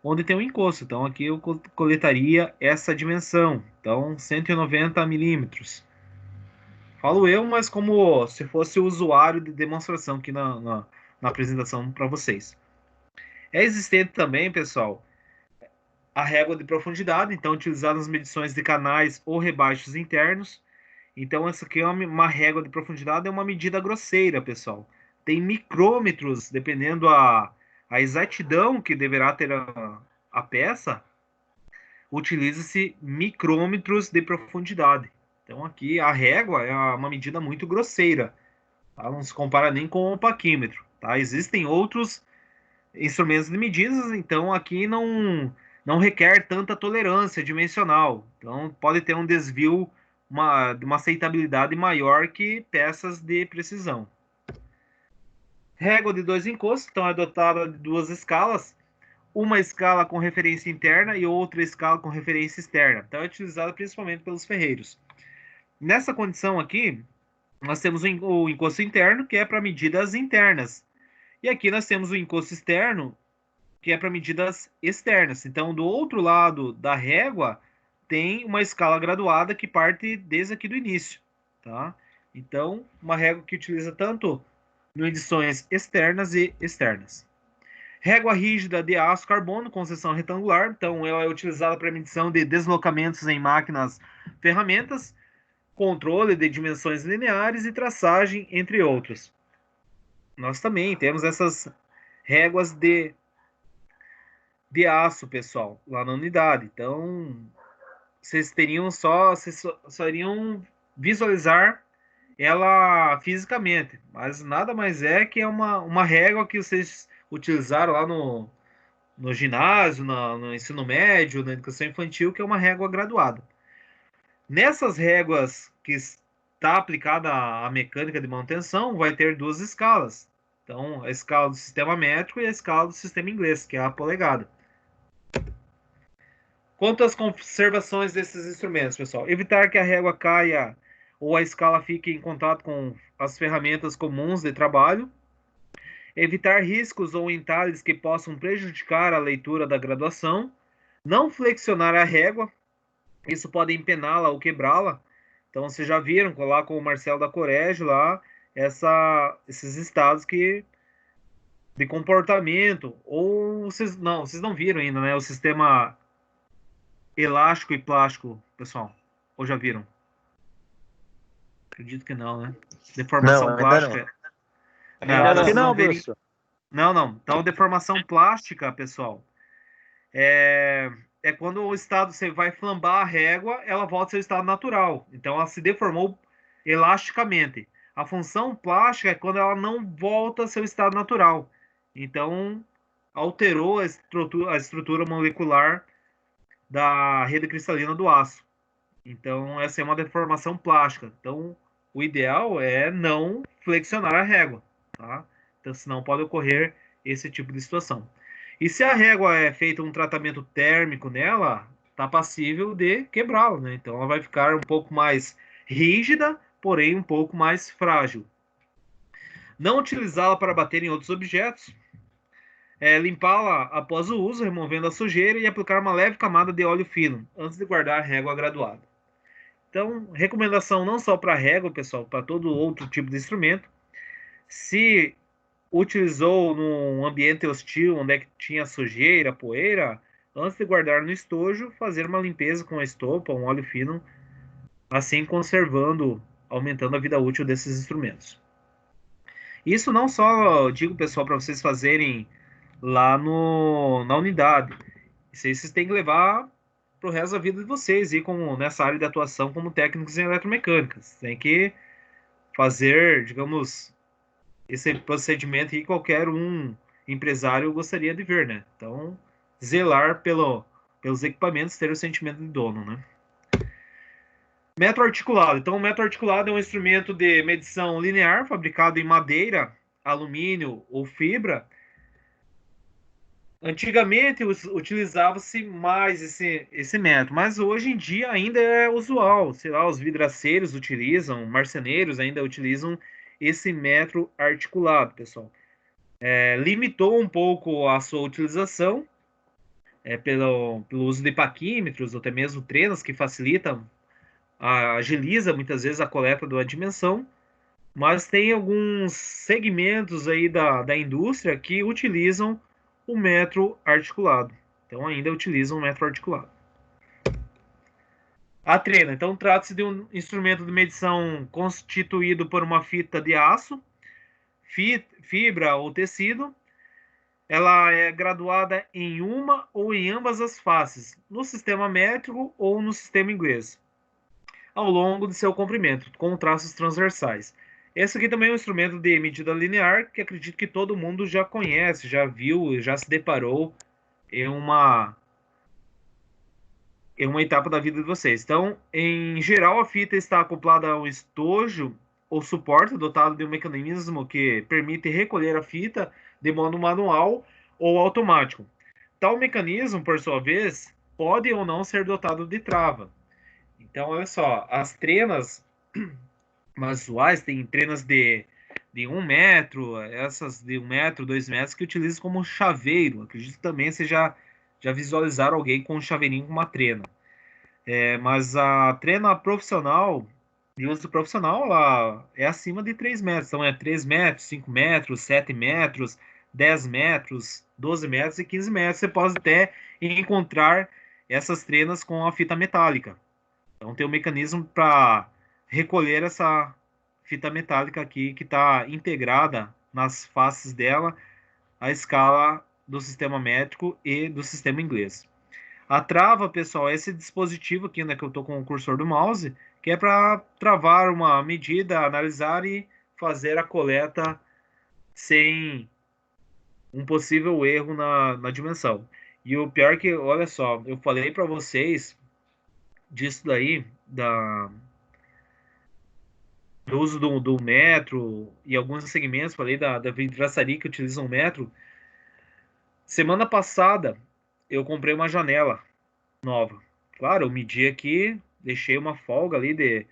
onde tem um encosto. Então aqui eu coletaria essa dimensão, então 190 milímetros. Falo eu, mas como se fosse o usuário de demonstração aqui na apresentação para vocês. É existente também, pessoal, a régua de profundidade, então utilizada nas medições de canais ou rebaixos internos. Então essa aqui é uma régua de profundidade, é uma medida grosseira, pessoal. Tem micrômetros, dependendo a exatidão que deverá ter a peça, utiliza-se micrômetros de profundidade. Então aqui a régua é uma medida muito grosseira, tá? Não se compara nem com o paquímetro, tá? Existem outros instrumentos de medidas, então aqui não requer tanta tolerância dimensional. Então pode ter um desvio, de uma aceitabilidade maior que peças de precisão. Régua de dois encostos, então é dotada de duas escalas, uma escala com referência interna e outra escala com referência externa. Então é utilizada principalmente pelos ferreiros. Nessa condição aqui, nós temos o encosto interno, que é para medidas internas. E aqui nós temos o encosto externo, que é para medidas externas. Então, do outro lado da régua, tem uma escala graduada que parte desde aqui do início, tá? Então, uma régua que utiliza tanto medições externas e externas. Régua rígida de aço carbono com seção retangular. Então, ela é utilizada para medição de deslocamentos em máquinas, ferramentas, controle de dimensões lineares e traçagem, entre outros. Nós também temos essas réguas de aço, pessoal, lá na unidade. Então, vocês só iriam visualizar ela fisicamente, mas nada mais é que uma régua que vocês utilizaram lá no ginásio, no ensino médio, na educação infantil, que é uma régua graduada. Nessas réguas que está aplicada a mecânica de manutenção, vai ter duas escalas. Então, a escala do sistema métrico e a escala do sistema inglês, que é a polegada. Quanto às conservações desses instrumentos, pessoal, evitar que a régua caia ou a escala fique em contato com as ferramentas comuns de trabalho, evitar riscos ou entalhes que possam prejudicar a leitura da graduação, não flexionar a régua, isso pode empená-la ou quebrá-la. Então, vocês já viram lá com o Marcelo da Corégio lá, esses estados de comportamento, ou vocês não viram ainda, né? O sistema elástico e plástico, pessoal? Ou já viram? Acredito que não, né? Deformação Não, ainda plástica. Não, Acho então que vocês não, não verem. professor. Não, não. Então, deformação plástica, pessoal, é, é quando o estado, você vai flambar a régua, ela volta ao seu estado natural. Então, ela se deformou elasticamente. A função plástica é quando ela não volta ao seu estado natural. Então, alterou a estrutura molecular da rede cristalina do aço. Então, essa é uma deformação plástica. Então, o ideal é não flexionar a régua, tá? Então, senão pode ocorrer esse tipo de situação. E se a régua é feito um tratamento térmico nela, está passível de quebrá-la, né? Então, ela vai ficar um pouco mais rígida, porém um pouco mais frágil. Não utilizá-la para bater em outros objetos. Limpá-la após o uso, removendo a sujeira e aplicar uma leve camada de óleo fino, antes de guardar a régua graduada. Então, recomendação não só para régua, pessoal, para todo outro tipo de instrumento. Se utilizou num ambiente hostil, onde é que tinha sujeira, poeira, antes de guardar no estojo, fazer uma limpeza com a estopa, um óleo fino, assim conservando, aumentando a vida útil desses instrumentos. Isso não só, digo, pessoal, para vocês fazerem lá na unidade. Isso aí vocês têm que levar para o resto da vida de vocês, e como nessa área de atuação como técnicos em eletromecânica. Tem que fazer, digamos, esse procedimento que qualquer um empresário gostaria de ver, né? Então, zelar pelos equipamentos, ter o sentimento de dono, né? Metro articulado. Então, o metro articulado é um instrumento de medição linear, fabricado em madeira, alumínio ou fibra. Antigamente utilizava-se mais esse método, mas hoje em dia ainda é usual. Sei lá, os vidraceiros utilizam, marceneiros ainda utilizam esse metro articulado, pessoal. Limitou um pouco a sua utilização pelo uso de paquímetros ou até mesmo trenas que facilitam, agiliza muitas vezes a coleta da dimensão, mas tem alguns segmentos aí da indústria que utilizam o metro articulado. Então ainda utilizam o metro articulado. A trena. Então trata-se de um instrumento de medição constituído por uma fita de aço, fibra ou tecido. Ela é graduada em uma ou em ambas as faces, no sistema métrico ou no sistema inglês, ao longo de seu comprimento, com traços transversais. Esse aqui também é um instrumento de medida linear que acredito que todo mundo já conhece, já viu, já se deparou em uma etapa da vida de vocês. Então, em geral, a fita está acoplada a um estojo ou suporte dotado de um mecanismo que permite recolher a fita de modo manual ou automático. Tal mecanismo, por sua vez, pode ou não ser dotado de trava. Então, olha só, as trenas mais usuais tem trenas de 1 metro, essas de 1 metro, 2 metros, que utilizam como chaveiro. Acredito que também você já visualizaram alguém com um chaveirinho com uma trena. Mas a trena profissional, de uso profissional, ela é acima de 3 metros. Então, é 3 metros, 5 metros, 7 metros, 10 metros, 12 metros e 15 metros. Você pode até encontrar essas trenas com a fita metálica. Então, tem um mecanismo para recolher essa fita metálica aqui, que está integrada nas faces dela, a escala do sistema métrico e do sistema inglês. A trava, pessoal, é esse dispositivo aqui, né, que eu estou com o cursor do mouse, que é para travar uma medida, analisar e fazer a coleta sem um possível erro na dimensão. E o pior que, olha só, eu falei para vocês disso daí, do uso do metro e alguns segmentos, falei da vidraçaria que utilizam o metro. Semana passada, eu comprei uma janela nova. Claro, eu medi aqui, deixei uma folga ali de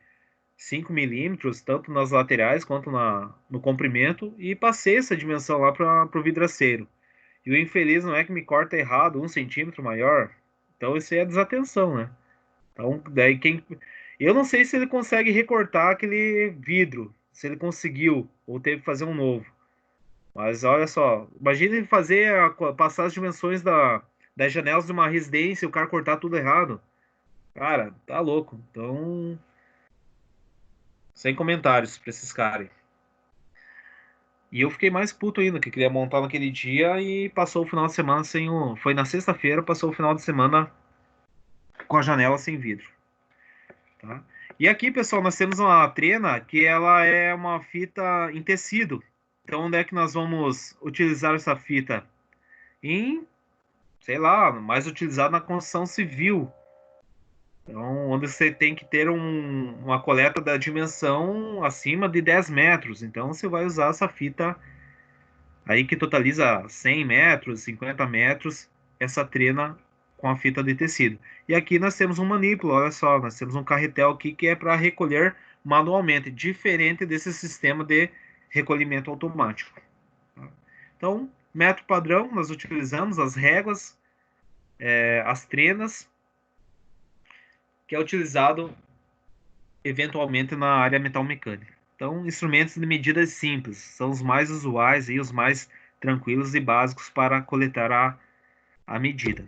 5 milímetros, tanto nas laterais quanto no comprimento, e passei essa dimensão lá para o vidraceiro. E o infeliz não é que me corta errado, 1 centímetro maior. Então isso aí é desatenção, né? Então, daí quem. Eu não sei se ele consegue recortar aquele vidro, se ele conseguiu, ou teve que fazer um novo. Mas olha só, imagine passar as dimensões das janelas de uma residência e o cara cortar tudo errado. Cara, tá louco. Então, sem comentários pra esses caras. E eu fiquei mais puto ainda, que queria montar naquele dia e passou o final de semana sem o. Foi na sexta-feira, passou o final de semana com a janela sem vidro. Tá? E aqui, pessoal, nós temos uma trena que ela é uma fita em tecido. Então, onde é que nós vamos utilizar essa fita? Em, sei lá, mais utilizado na construção civil. Então, onde você tem que ter uma coleta da dimensão acima de 10 metros. Então, você vai usar essa fita aí que totaliza 100 metros, 50 metros, essa trena com a fita de tecido. E aqui nós temos um manípulo, olha só, nós temos um carretel aqui que é para recolher manualmente, diferente desse sistema de recolhimento automático. Tá? Então, método padrão, nós utilizamos as réguas, as trenas, que é utilizado eventualmente na área metal mecânica. Então, instrumentos de medidas simples são os mais usuais e os mais tranquilos e básicos para coletar a medida.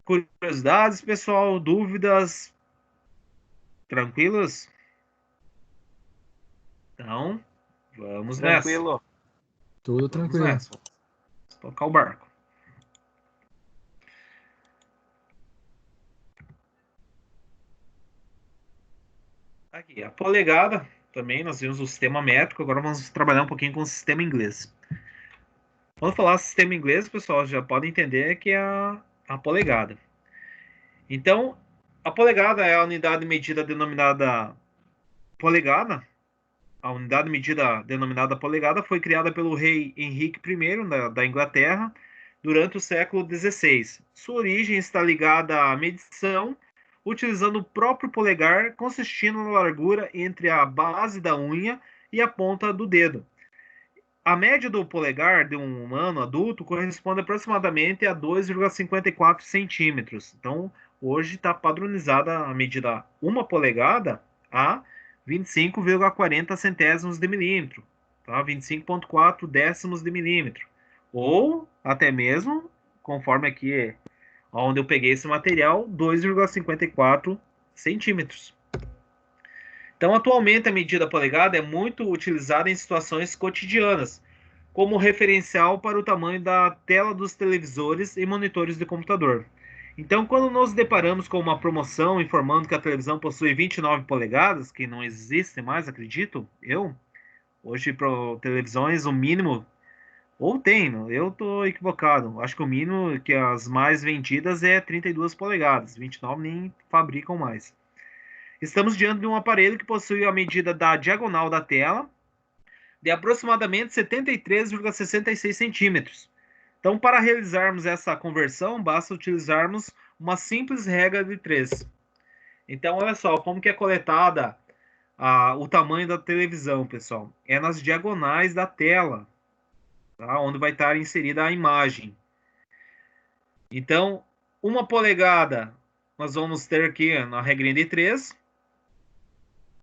Curiosidades, pessoal? Dúvidas? Tranquilos? Então, vamos nessa. Tranquilo. Tudo Vamos tranquilo. nessa. Tocar o barco. Aqui, a polegada, também nós vimos o sistema métrico, agora vamos trabalhar um pouquinho com o sistema inglês. Quando falar sistema inglês, pessoal, já pode entender que é a polegada. Então, a polegada é a unidade de medida denominada polegada. A unidade de medida denominada polegada foi criada pelo rei Henrique I da Inglaterra durante o século XVI. Sua origem está ligada à medição utilizando o próprio polegar, consistindo na largura entre a base da unha e a ponta do dedo. A média do polegar de um humano adulto corresponde aproximadamente a 2,54 centímetros. Então, hoje está padronizada a medida 1 polegada a 25,40 centésimos de milímetro, tá? 25,4 décimos de milímetro. Ou até mesmo, conforme aqui onde eu peguei esse material, 2,54 centímetros. Então, atualmente, a medida polegada é muito utilizada em situações cotidianas, como referencial para o tamanho da tela dos televisores e monitores de computador. Então, quando nos deparamos com uma promoção informando que a televisão possui 29 polegadas, que não existe mais, acredito, hoje para televisões o mínimo, ou tem, eu estou equivocado, acho que o mínimo que as mais vendidas é 32 polegadas, 29 nem fabricam mais. Estamos diante de um aparelho que possui a medida da diagonal da tela de aproximadamente 73,66 centímetros. Então, para realizarmos essa conversão, basta utilizarmos uma simples regra de 3. Então, olha só como que é coletada o tamanho da televisão, pessoal. É nas diagonais da tela, tá? Onde vai estar inserida a imagem. Então, 1 polegada, nós vamos ter aqui na regrinha de 3.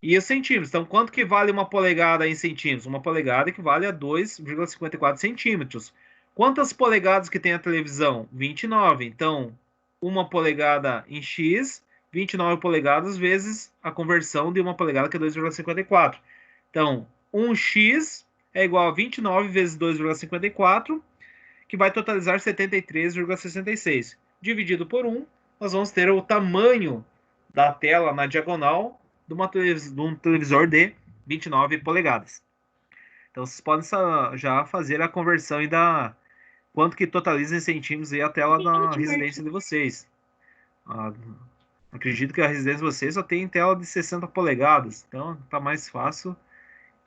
E os centímetros. Então, quanto que vale 1 polegada em centímetros? 1 polegada equivale a 2,54 centímetros. Quantas polegadas que tem a televisão? 29. Então, 1 polegada em X, 29 polegadas vezes a conversão de 1 polegada, que é 2,54. Então, 1x é igual a 29 vezes 2,54, que vai totalizar 73,66. Dividido por 1, nós vamos ter o tamanho da tela na diagonal de um televisor de 29 polegadas. Então, vocês podem já fazer a conversão e dar quanto que totaliza em centímetros aí a tela da residência de vocês. Acredito que a residência de vocês só tem tela de 60 polegadas, então tá mais fácil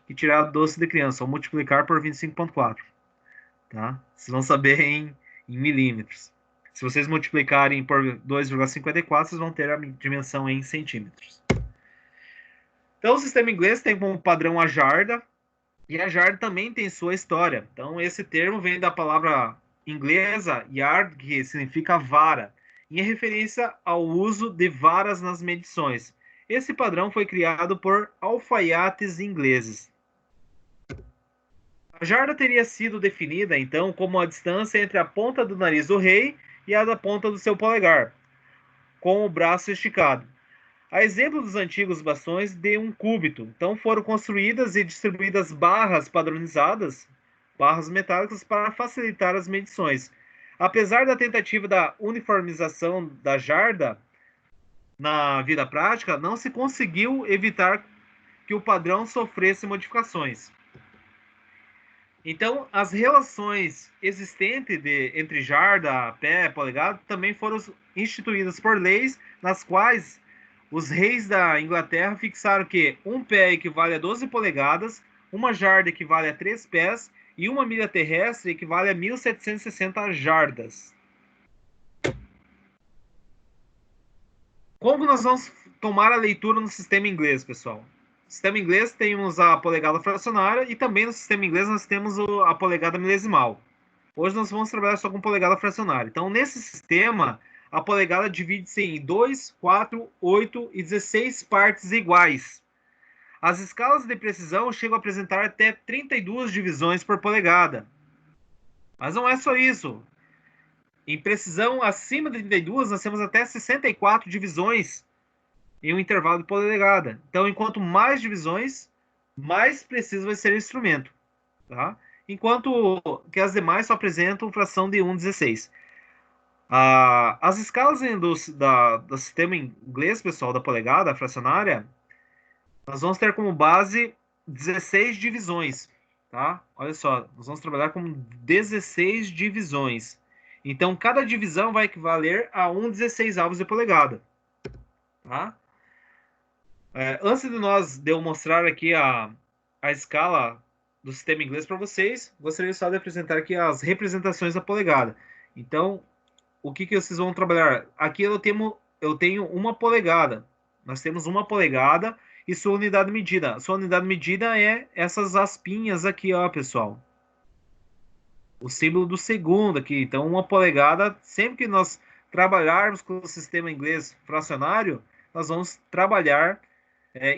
que tirar doce de criança, ou multiplicar por 25,4. Tá? Vocês vão saber em milímetros. Se vocês multiplicarem por 2,54, vocês vão ter a dimensão em centímetros. Então, o sistema inglês tem como padrão a jarda, e a jarda também tem sua história. Então, esse termo vem da palavra inglesa yard, que significa vara, em referência ao uso de varas nas medições. Esse padrão foi criado por alfaiates ingleses. A jarda teria sido definida, então, como a distância entre a ponta do nariz do rei e a da ponta do seu polegar. com o braço esticado. A exemplo dos antigos bastões de um cúbito, então foram construídas e distribuídas barras padronizadas, barras metálicas, para facilitar as medições. Apesar da tentativa da uniformização da jarda na vida prática, não se conseguiu evitar que o padrão sofresse modificações. Então, as relações existentes entre jarda, pé, polegada, também foram instituídas por leis, nas quais os reis da Inglaterra fixaram que um pé equivale a 12 polegadas, uma jarda equivale a 3 pés e uma milha terrestre equivale a 1.760 jardas. Como nós vamos tomar a leitura no sistema inglês, pessoal? No sistema inglês temos a polegada fracionária e também no sistema inglês nós temos a polegada milesimal. Hoje nós vamos trabalhar só com polegada fracionária. Então, nesse sistema, a polegada divide-se em 2, 4, 8 e 16 partes iguais. As escalas de precisão chegam a apresentar até 32 divisões por polegada. Mas não é só isso. Em precisão acima de 32, nós temos até 64 divisões em um intervalo de polegada. Então, enquanto mais divisões, mais preciso vai ser o instrumento. Tá? Enquanto que as demais só apresentam fração de 1/16. As escalas do sistema inglês, pessoal, da polegada, a fracionária, nós vamos ter como base 16 divisões, tá? Olha só, nós vamos trabalhar com 16 divisões. Então, cada divisão vai equivaler a 1/16 de polegada, tá? Antes de eu mostrar aqui a escala do sistema inglês para vocês, gostaria só de apresentar aqui as representações da polegada. Então, o que vocês vão trabalhar? Aqui eu tenho uma polegada. Nós temos uma polegada e sua unidade de medida. A sua unidade de medida é essas aspinhas aqui, ó, pessoal. O símbolo do segundo aqui. Então, uma polegada, sempre que nós trabalharmos com o sistema inglês fracionário, nós vamos trabalhar,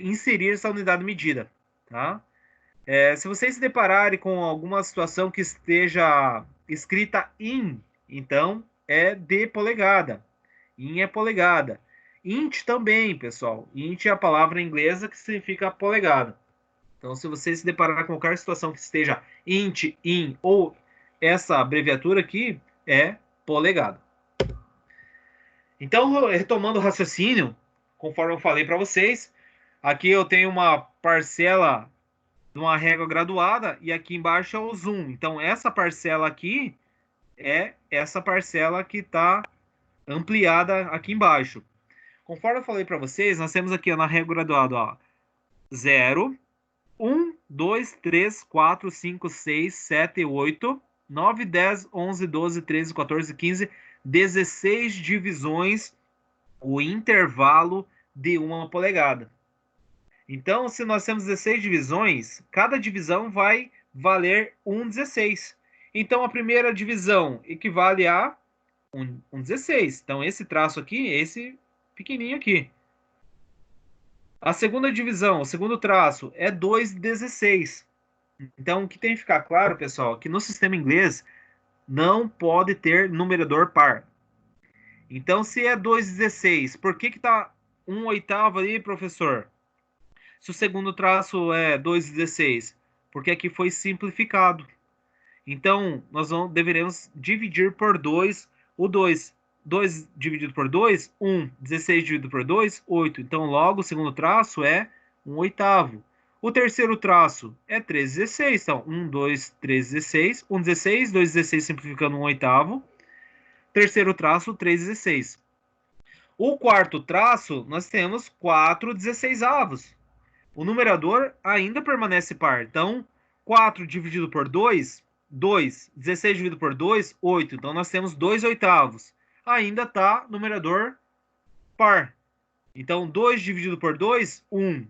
inserir essa unidade de medida, tá? Se vocês se depararem com alguma situação que esteja escrita in, então é de polegada. In é polegada. Int também, pessoal. Int é a palavra inglesa que significa polegada. Então, se você se deparar com qualquer situação que esteja int, in ou essa abreviatura aqui, é polegada. Então, retomando o raciocínio, conforme eu falei para vocês, aqui eu tenho uma parcela de uma régua graduada e aqui embaixo é o zoom. Então, essa parcela aqui é essa parcela que está ampliada aqui embaixo. Conforme eu falei para vocês, nós temos aqui, ó, na régua graduada, ó, 0, 1, 2, 3, 4, 5, 6, 7, 8, 9, 10, 11, 12, 13, 14, 15, 16 divisões, o intervalo de uma polegada. Então, se nós temos 16 divisões, cada divisão vai valer 1/16. Então, a primeira divisão equivale a 1/16. Então, esse traço aqui, esse pequenininho aqui. A segunda divisão, o segundo traço, é 2/16. Então, o que tem que ficar claro, pessoal, é que no sistema inglês não pode ter numerador par. Então, se é 2/16, por que está 1/8 ali, professor? Se o segundo traço é 2/16, porque aqui foi simplificado. Então, nós deveremos dividir por 2 o 2. 2 dividido por 2, 1. 16 dividido por 2, 8. Então, logo, o segundo traço é 1/8. O terceiro traço é 3/16. Então, 1, 2, 3/16. 1/16, 2/16 simplificando 1/8. Terceiro traço, 3/16. O quarto traço, nós temos 4/16. O numerador ainda permanece par. Então, 4 dividido por 2, 2. 16 dividido por 2, 8. Então, nós temos 2/8. Ainda está numerador par. Então, 2 dividido por 2, 1.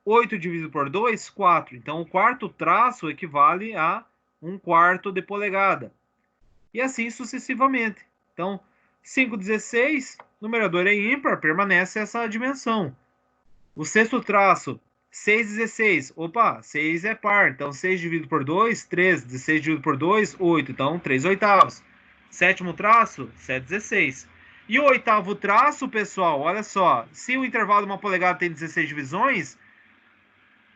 8 dividido por 2, 4. Então, o quarto traço equivale a 1/4 de polegada. E assim sucessivamente. Então, 5/16, numerador é ímpar, permanece essa dimensão. O sexto traço, 6/16. Opa, 6 é par. Então, 6 dividido por 2, 3. 16 dividido por 2, 8. Então, 3/8. Sétimo traço, 7/16. E o oitavo traço, pessoal, olha só. Se o intervalo de uma polegada tem 16 divisões,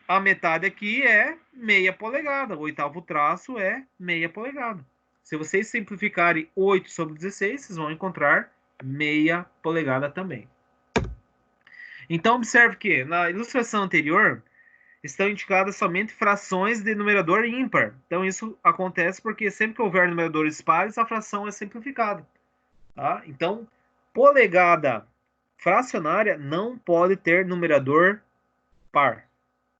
a metade aqui é meia polegada. O oitavo traço é meia polegada. Se vocês simplificarem 8 sobre 16, vocês vão encontrar meia polegada também. Então, observe que na ilustração anterior estão indicadas somente frações de numerador ímpar. Então, isso acontece porque sempre que houver numeradores pares, a fração é simplificada. Tá? Então, polegada fracionária não pode ter numerador par.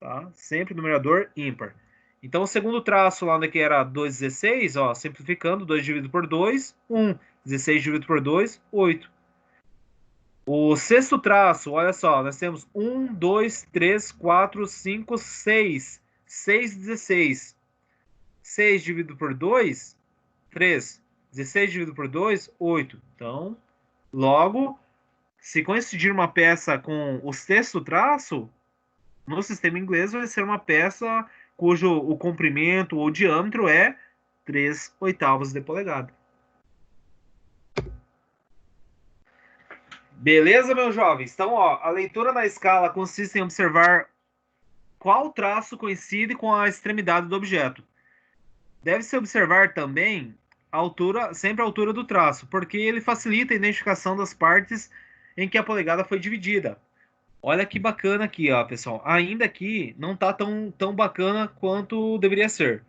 Tá? Sempre numerador ímpar. Então, o segundo traço lá onde que era 2,16, ó, simplificando, 2 dividido por 2, 1. 16 dividido por 2, 8. O sexto traço, olha só, nós temos 1, 2, 3, 4, 5, 6. 6, 16. 6 dividido por 2, 3. 16 dividido por 2, 8. Então, logo, se coincidir uma peça com o sexto traço, no sistema inglês vai ser uma peça cujo o comprimento ou diâmetro é 3/8 de polegada. Beleza, meus jovens? Então, ó, a leitura na escala consiste em observar qual traço coincide com a extremidade do objeto. Deve-se observar também a altura, sempre a altura do traço, porque ele facilita a identificação das partes em que a polegada foi dividida. Olha que bacana aqui, ó, pessoal. Ainda aqui não tá tão bacana quanto deveria ser.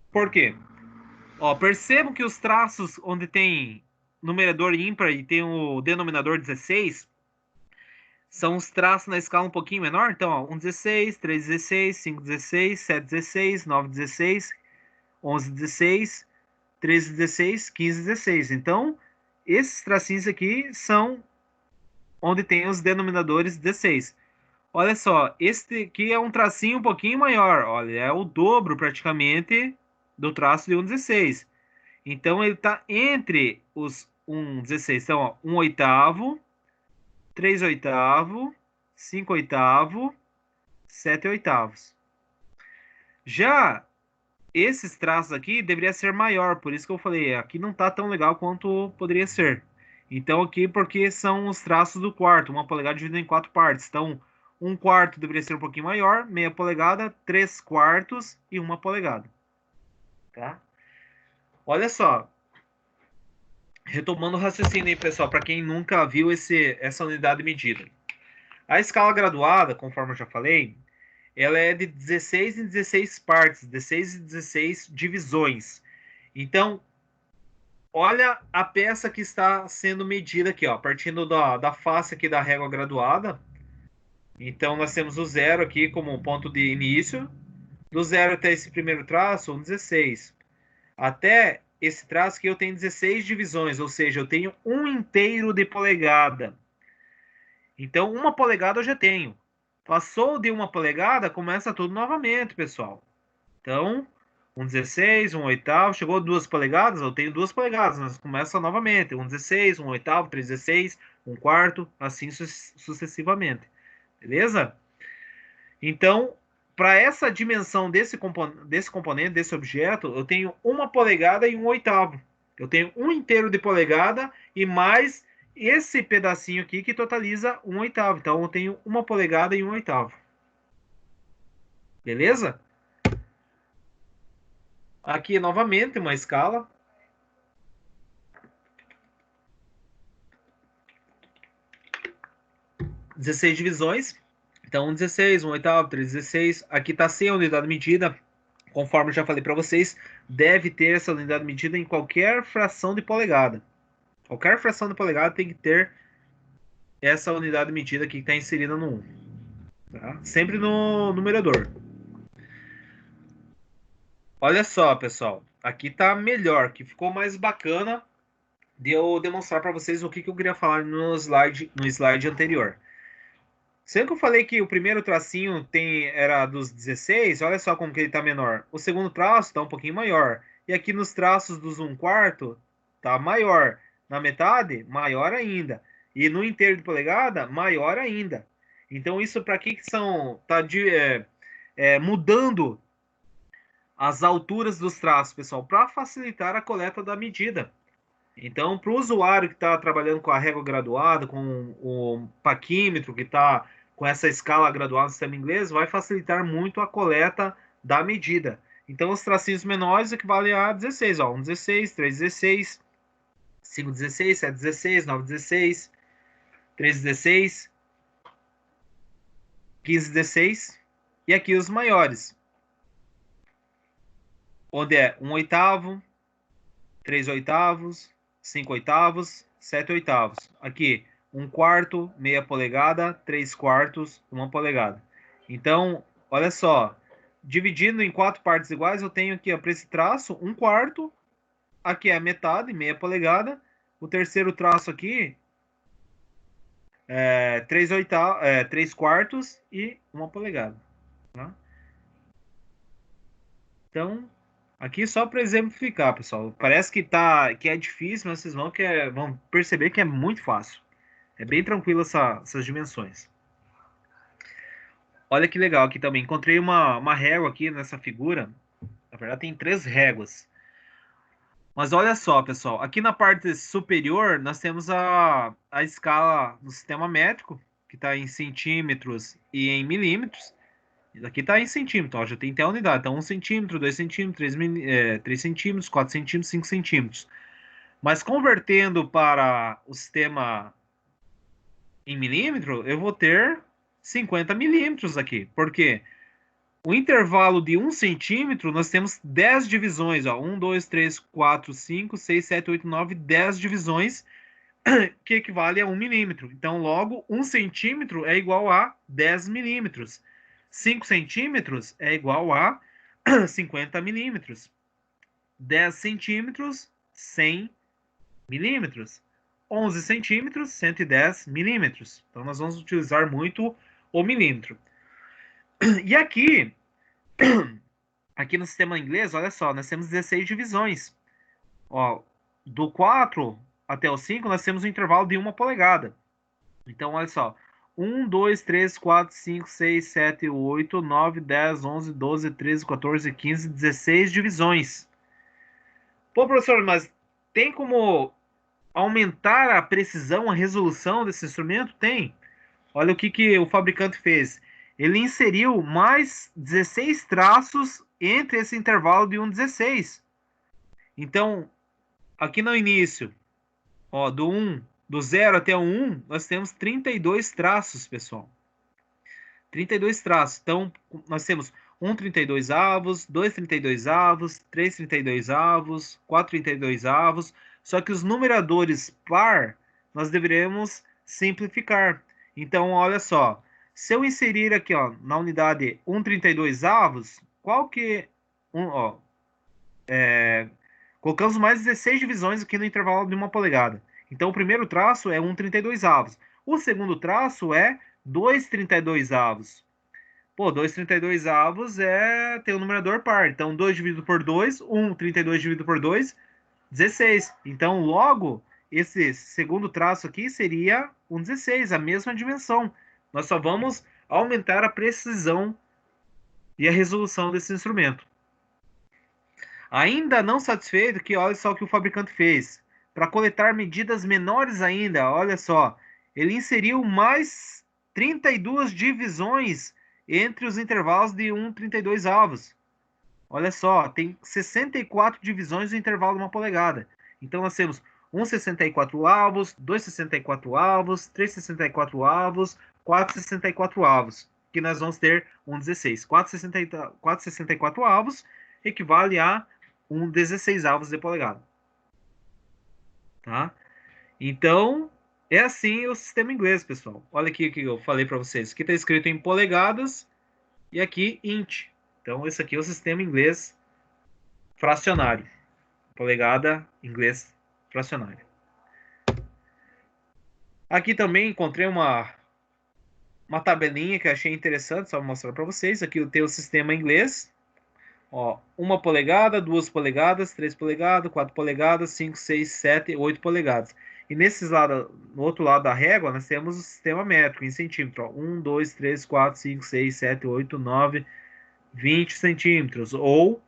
Por quê? Ó, percebam que os traços onde tem numerador ímpar e tem o denominador 16 são os traços na escala um pouquinho menor. Então, ó, 1,16, 3,16, 5,16, 7,16, 9,16, 11,16, 13,16, 15,16. Então, esses tracinhos aqui são onde tem os denominadores 16. Olha só, este aqui é um tracinho um pouquinho maior. Olha, é o dobro praticamente do traço de 1,16. Então, ele está entre os 1,16. Então, ó, 1/8, 3/8, 5/8, 7/8. Já esses traços aqui deveria ser maior, por isso que eu falei, aqui não está tão legal quanto poderia ser. Então, aqui, porque são os traços do quarto, uma polegada dividida em 4 partes. Então, 1/4 deveria ser um pouquinho maior, meia polegada, 3/4 e 1 polegada. Tá? Olha só. Retomando o raciocínio aí, pessoal, para quem nunca viu essa unidade de medida. A escala graduada, conforme eu já falei, ela é de 16 em 16 partes, 16 em 16 divisões. Então, olha a peça que está sendo medida aqui, ó, partindo da face aqui da régua graduada. Então, nós temos o zero aqui como ponto de início. Do zero até esse primeiro traço, um 16. Até esse traço aqui eu tenho 16 divisões, ou seja, eu tenho 1 inteiro de polegada. Então, 1 polegada eu já tenho. Passou de 1 polegada, começa tudo novamente, pessoal. Então, 1/16, 1/8, chegou 2 polegadas, eu tenho 2 polegadas, mas começa novamente. 1/16, 1/8, 3/16, 1/4, assim sucessivamente. Beleza? Então, para essa dimensão desse componente, desse objeto, eu tenho 1 polegada e 1/8. Eu tenho 1 inteiro de polegada e mais esse pedacinho aqui que totaliza 1/8. Então, eu tenho 1 polegada e 1/8. Beleza? Aqui, novamente, uma escala. (16 divisões). Então, 1/16, 1/8, 3/16. Aqui está sem a unidade medida. Conforme eu já falei para vocês, deve ter essa unidade medida em qualquer fração de polegada. Qualquer fração de polegada tem que ter essa unidade medida aqui que está inserida no 1. Tá? Sempre no numerador. Olha só, pessoal. Aqui está melhor, que ficou mais bacana de eu demonstrar para vocês o que eu queria falar no slide anterior. Sempre que eu falei que o primeiro tracinho era dos 16, olha só como que ele está menor. O segundo traço está um pouquinho maior. E aqui nos traços dos 1/4 está maior. Na metade, maior ainda. E no inteiro de polegada, maior ainda. Então isso para que são? Está mudando as alturas dos traços, pessoal, para facilitar a coleta da medida. Então, para o usuário que está trabalhando com a régua graduada, com o paquímetro, que está com essa escala graduada no sistema inglês, vai facilitar muito a coleta da medida. Então, os tracinhos menores equivalem a 16, ó, 1,16, 3,16, 5,16, 7,16, 9,16, 3,16, 15,16, e aqui os maiores, onde é 1/8, 3/8, 5/8, 7/8. Aqui, 1/4, meia polegada, 3/4, 1 polegada. Então, olha só, dividindo em 4 partes iguais, eu tenho aqui, para esse traço, 1/4, aqui é a metade, meia polegada. O terceiro traço aqui é 3/4 e 1 polegada. Tá? Então, aqui só para exemplificar, pessoal. Parece que é difícil, mas vocês vão perceber que é muito fácil. É bem tranquilo essas dimensões. Olha que legal aqui também. Encontrei uma régua aqui nessa figura. Na verdade, tem 3 réguas. Mas olha só, pessoal. Aqui na parte superior, nós temos a escala no sistema métrico, que está em centímetros e em milímetros. Aqui está em centímetro, ó, já tem até a unidade. Então, 1 centímetro, 2 centímetros, 3 centímetros, 4 centímetros, 5 centímetros. Mas convertendo para o sistema em milímetro, eu vou ter 50 milímetros aqui. Por quê? O intervalo de 1 centímetro, nós temos 10 divisões. Ó, 1, 2, 3, 4, 5, 6, 7, 8, 9, 10 divisões, que equivale a 1 milímetro. Então, logo, 1 centímetro é igual a 10 milímetros. 5 centímetros é igual a 50 milímetros. 10 centímetros, 100 milímetros. 11 centímetros, 110 milímetros. Então, nós vamos utilizar muito o milímetro. E aqui no sistema inglês, olha só, nós temos 16 divisões. Ó, do 4 até o 5, nós temos um intervalo de 1 polegada. Então, olha só. 1, 2, 3, 4, 5, 6, 7, 8, 9, 10, 11, 12, 13, 14, 15, 16 divisões. Pô, professor, mas tem como aumentar a precisão, a resolução desse instrumento? Tem. Olha o que o fabricante fez. Ele inseriu mais 16 traços entre esse intervalo de 1,16. Então, aqui no início, ó, do 0 até o 1, nós temos 32 traços, pessoal. 32 traços. Então, nós temos 1/32 avos, 2/32 avos, 3/32 avos, 4/32 avos. Só que os numeradores par, nós deveremos simplificar. Então, olha só. Se eu inserir aqui, ó, na unidade 1/32 avos, qual que... colocamos mais 16 divisões aqui no intervalo de 1 polegada. Então, o primeiro traço é 1/32 avos. O segundo traço é 2/32 avos. Pô, 2/32 avos tem um numerador par. Então, 2 dividido por 2, 1/32 dividido por 2, 16. Então, logo, esse segundo traço aqui seria um 16, a mesma dimensão. Nós só vamos aumentar a precisão e a resolução desse instrumento. Ainda não satisfeito, que olha só o que o fabricante fez. Para coletar medidas menores ainda, olha só, ele inseriu mais 32 divisões entre os intervalos de 1/32 avos. Olha só, tem 64 divisões no intervalo de 1 polegada. Então nós temos 1/64 avos, 2/64 avos, 3/64 avos, 4/64 avos, que nós vamos ter 1/16. 4/64 avos equivale a 1/16 avos de polegada. Tá? Então, é assim o sistema inglês, pessoal. Olha aqui o que eu falei para vocês. Aqui está escrito em polegadas e aqui int. Então, esse aqui é o sistema inglês fracionário. Polegada, inglês fracionário. Aqui também encontrei uma tabelinha que eu achei interessante, só vou mostrar para vocês. Aqui eu tenho o sistema inglês. Ó, 1 polegada, 2 polegadas, 3 polegadas, 4 polegadas, 5, 6, 7, 8 polegadas. E no outro lado da régua, nós temos o sistema métrico em centímetro. Ó, 1, 2, 3, 4, 5, 6, 7, 8, 9, 20 centímetros ou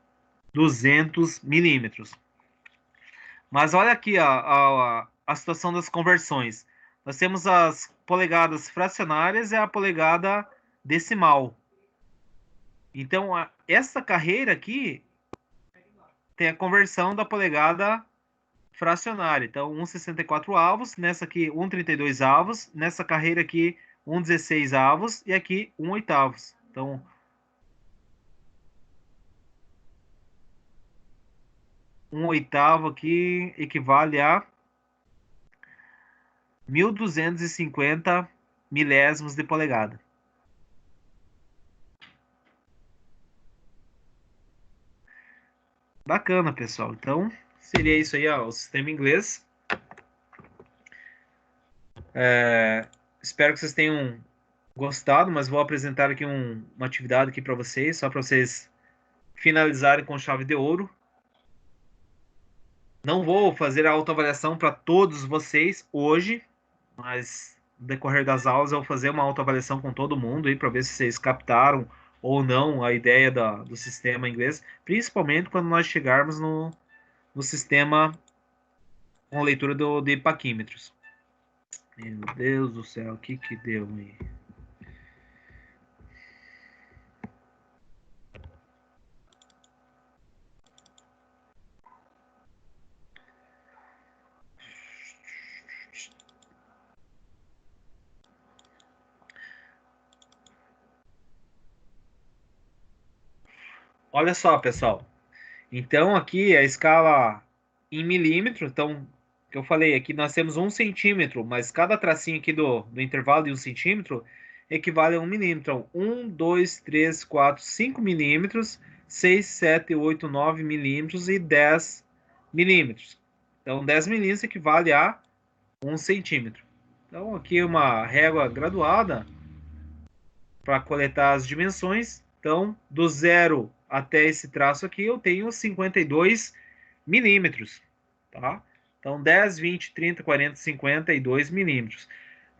200 milímetros. Mas olha aqui a situação das conversões. Nós temos as polegadas fracionárias e a polegada decimal. Então, essa carreira aqui tem a conversão da polegada fracionária. Então, 1,64 avos, nessa aqui 1,32 avos, nessa carreira aqui 1,16 avos e aqui 1 oitavos. Então, um oitavo aqui equivale a 1.250 milésimos de polegada. Bacana, pessoal. Então, seria isso aí, ó, o sistema inglês. Espero que vocês tenham gostado, mas vou apresentar aqui uma atividade aqui para vocês, só para vocês finalizarem com chave de ouro. Não vou fazer a autoavaliação para todos vocês hoje, mas no decorrer das aulas eu vou fazer uma autoavaliação com todo mundo aí para ver se vocês captaram ou não a ideia do sistema inglês, principalmente quando nós chegarmos no sistema com leitura de paquímetros. Meu Deus do céu, o que deu aí? Olha só, pessoal. Então, aqui a escala em milímetro. Então, o que eu falei, aqui nós temos 1 centímetro, mas cada tracinho aqui do intervalo de 1 centímetro equivale a 1 milímetro. Então, 1, 2, 3, 4, 5 milímetros, 6, 7, 8, 9 milímetros e 10 milímetros. Então, 10 milímetros equivale a 1 centímetro. Então, aqui uma régua graduada para coletar as dimensões. Então, do zero até esse traço aqui, eu tenho 52 milímetros, tá? Então, 10, 20, 30, 40, 52 milímetros.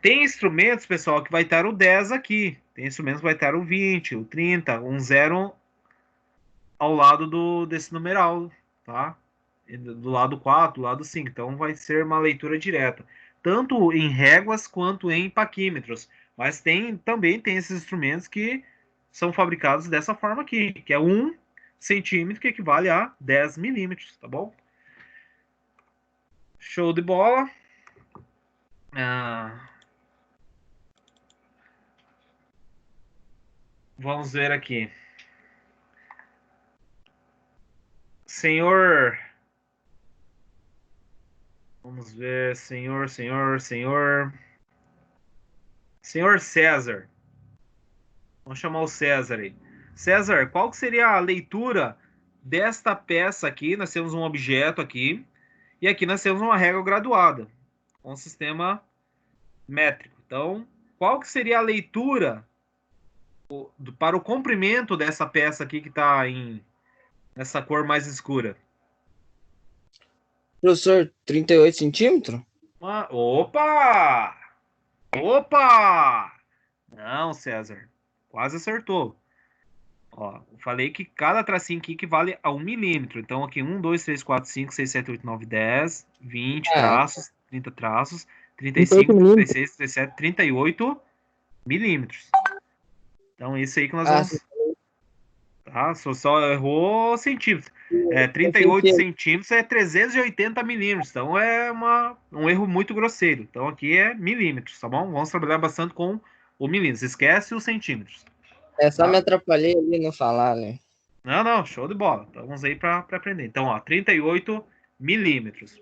Tem instrumentos, pessoal, que vai estar o 10 aqui. Tem instrumentos que vai estar o 20, o 30, um zero ao lado desse numeral, tá? Do lado 4, do lado 5. Então, vai ser uma leitura direta. Tanto em réguas quanto em paquímetros. Mas também tem esses instrumentos que são fabricados dessa forma aqui, que é 1 centímetro, que equivale a 10 milímetros, tá bom? Show de bola. Vamos ver aqui. Senhor... Vamos ver, senhor César. Vamos chamar o César aí. César, qual que seria a leitura desta peça aqui? Nós temos um objeto aqui, e aqui nós temos uma régua graduada, com um sistema métrico. Então, qual que seria a leitura para o comprimento dessa peça aqui que está nessa cor mais escura? Professor, 38 centímetros? Opa! Opa! Não, César. Quase acertou. Ó, eu falei que cada tracinho aqui equivale a 1 milímetro. Então, aqui 1, 2, 3, 4, 5, 6, 7, 8, 9, 10, 20 traços, 30 traços, 35, 36, 37, 38 milímetros. Então, isso aí que nós vamos... Tá? Só errou centímetros. 38 centímetros é 380 milímetros. Então, é um erro muito grosseiro. Então, aqui é milímetros, tá bom? Vamos trabalhar bastante com o milímetro. Esquece os centímetros. Só me atrapalhei ali no falar, né? Não, show de bola. Então, vamos aí para aprender. Então, ó, 38 milímetros.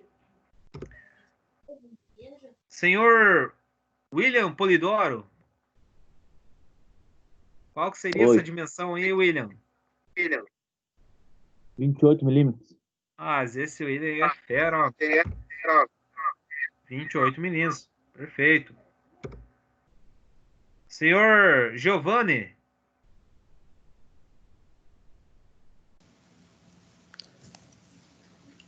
Senhor William Polidoro, qual que seria essa dimensão aí, William? 28 milímetros. Mas esse William é fera, ó. 28 milímetros. Perfeito. Senhor Giovanni.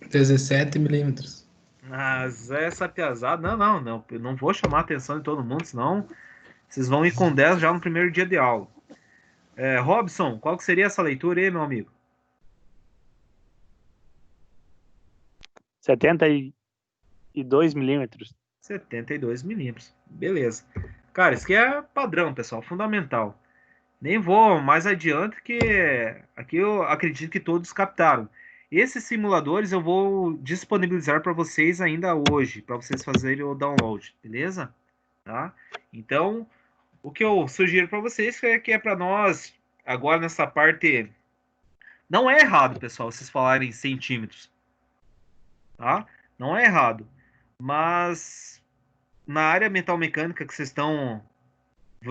17 milímetros. Mas essa piazada... Não. Eu não vou chamar a atenção de todo mundo, senão vocês vão ir com 10 já no primeiro dia de aula. Robson, qual que seria essa leitura aí, meu amigo? 72 milímetros. 72 milímetros. Beleza. Cara, isso aqui é padrão, pessoal, fundamental. Nem vou mais adiante, que aqui eu acredito que todos captaram. Esses simuladores eu vou disponibilizar para vocês ainda hoje, para vocês fazerem o download, beleza? Tá? Então, o que eu sugiro para vocês é que é para nós, agora nessa parte, não é errado, pessoal, vocês falarem centímetros, tá? Não é errado, mas na área mental mecânica que vocês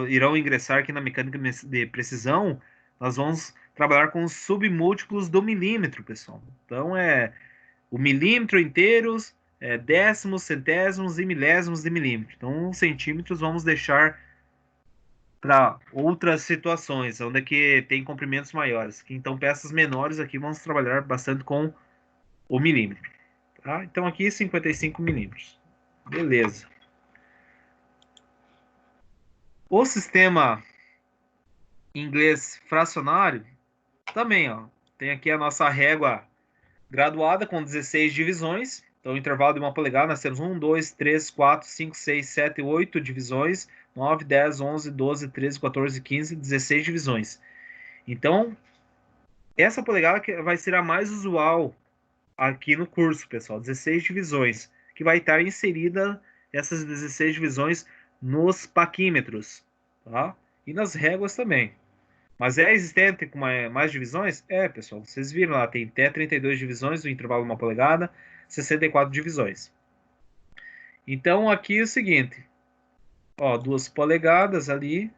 irão ingressar aqui na mecânica de precisão, nós vamos trabalhar com os submúltiplos do milímetro, pessoal. Então, o milímetro inteiros, décimos, centésimos e milésimos de milímetro. Então, os centímetros vamos deixar para outras situações, onde é que tem comprimentos maiores. Então, peças menores aqui vamos trabalhar bastante com o milímetro. Tá? Então, aqui 55 milímetros. Beleza. O sistema inglês fracionário também, ó, tem aqui a nossa régua graduada com 16 divisões. Então, o intervalo de 1 polegada, nós temos 1, 2, 3, 4, 5, 6, 7, 8 divisões, 9, 10, 11, 12, 13, 14, 15, 16 divisões. Então, essa polegada que vai ser a mais usual aqui no curso, pessoal, 16 divisões, que vai estar inserida essas 16 divisões nos paquímetros, tá? E nas réguas também. Mas é existente com mais divisões? Pessoal, vocês viram lá, tem até 32 divisões, o intervalo de 1 polegada, 64 divisões. Então, aqui é o seguinte, ó, 2 polegadas ali,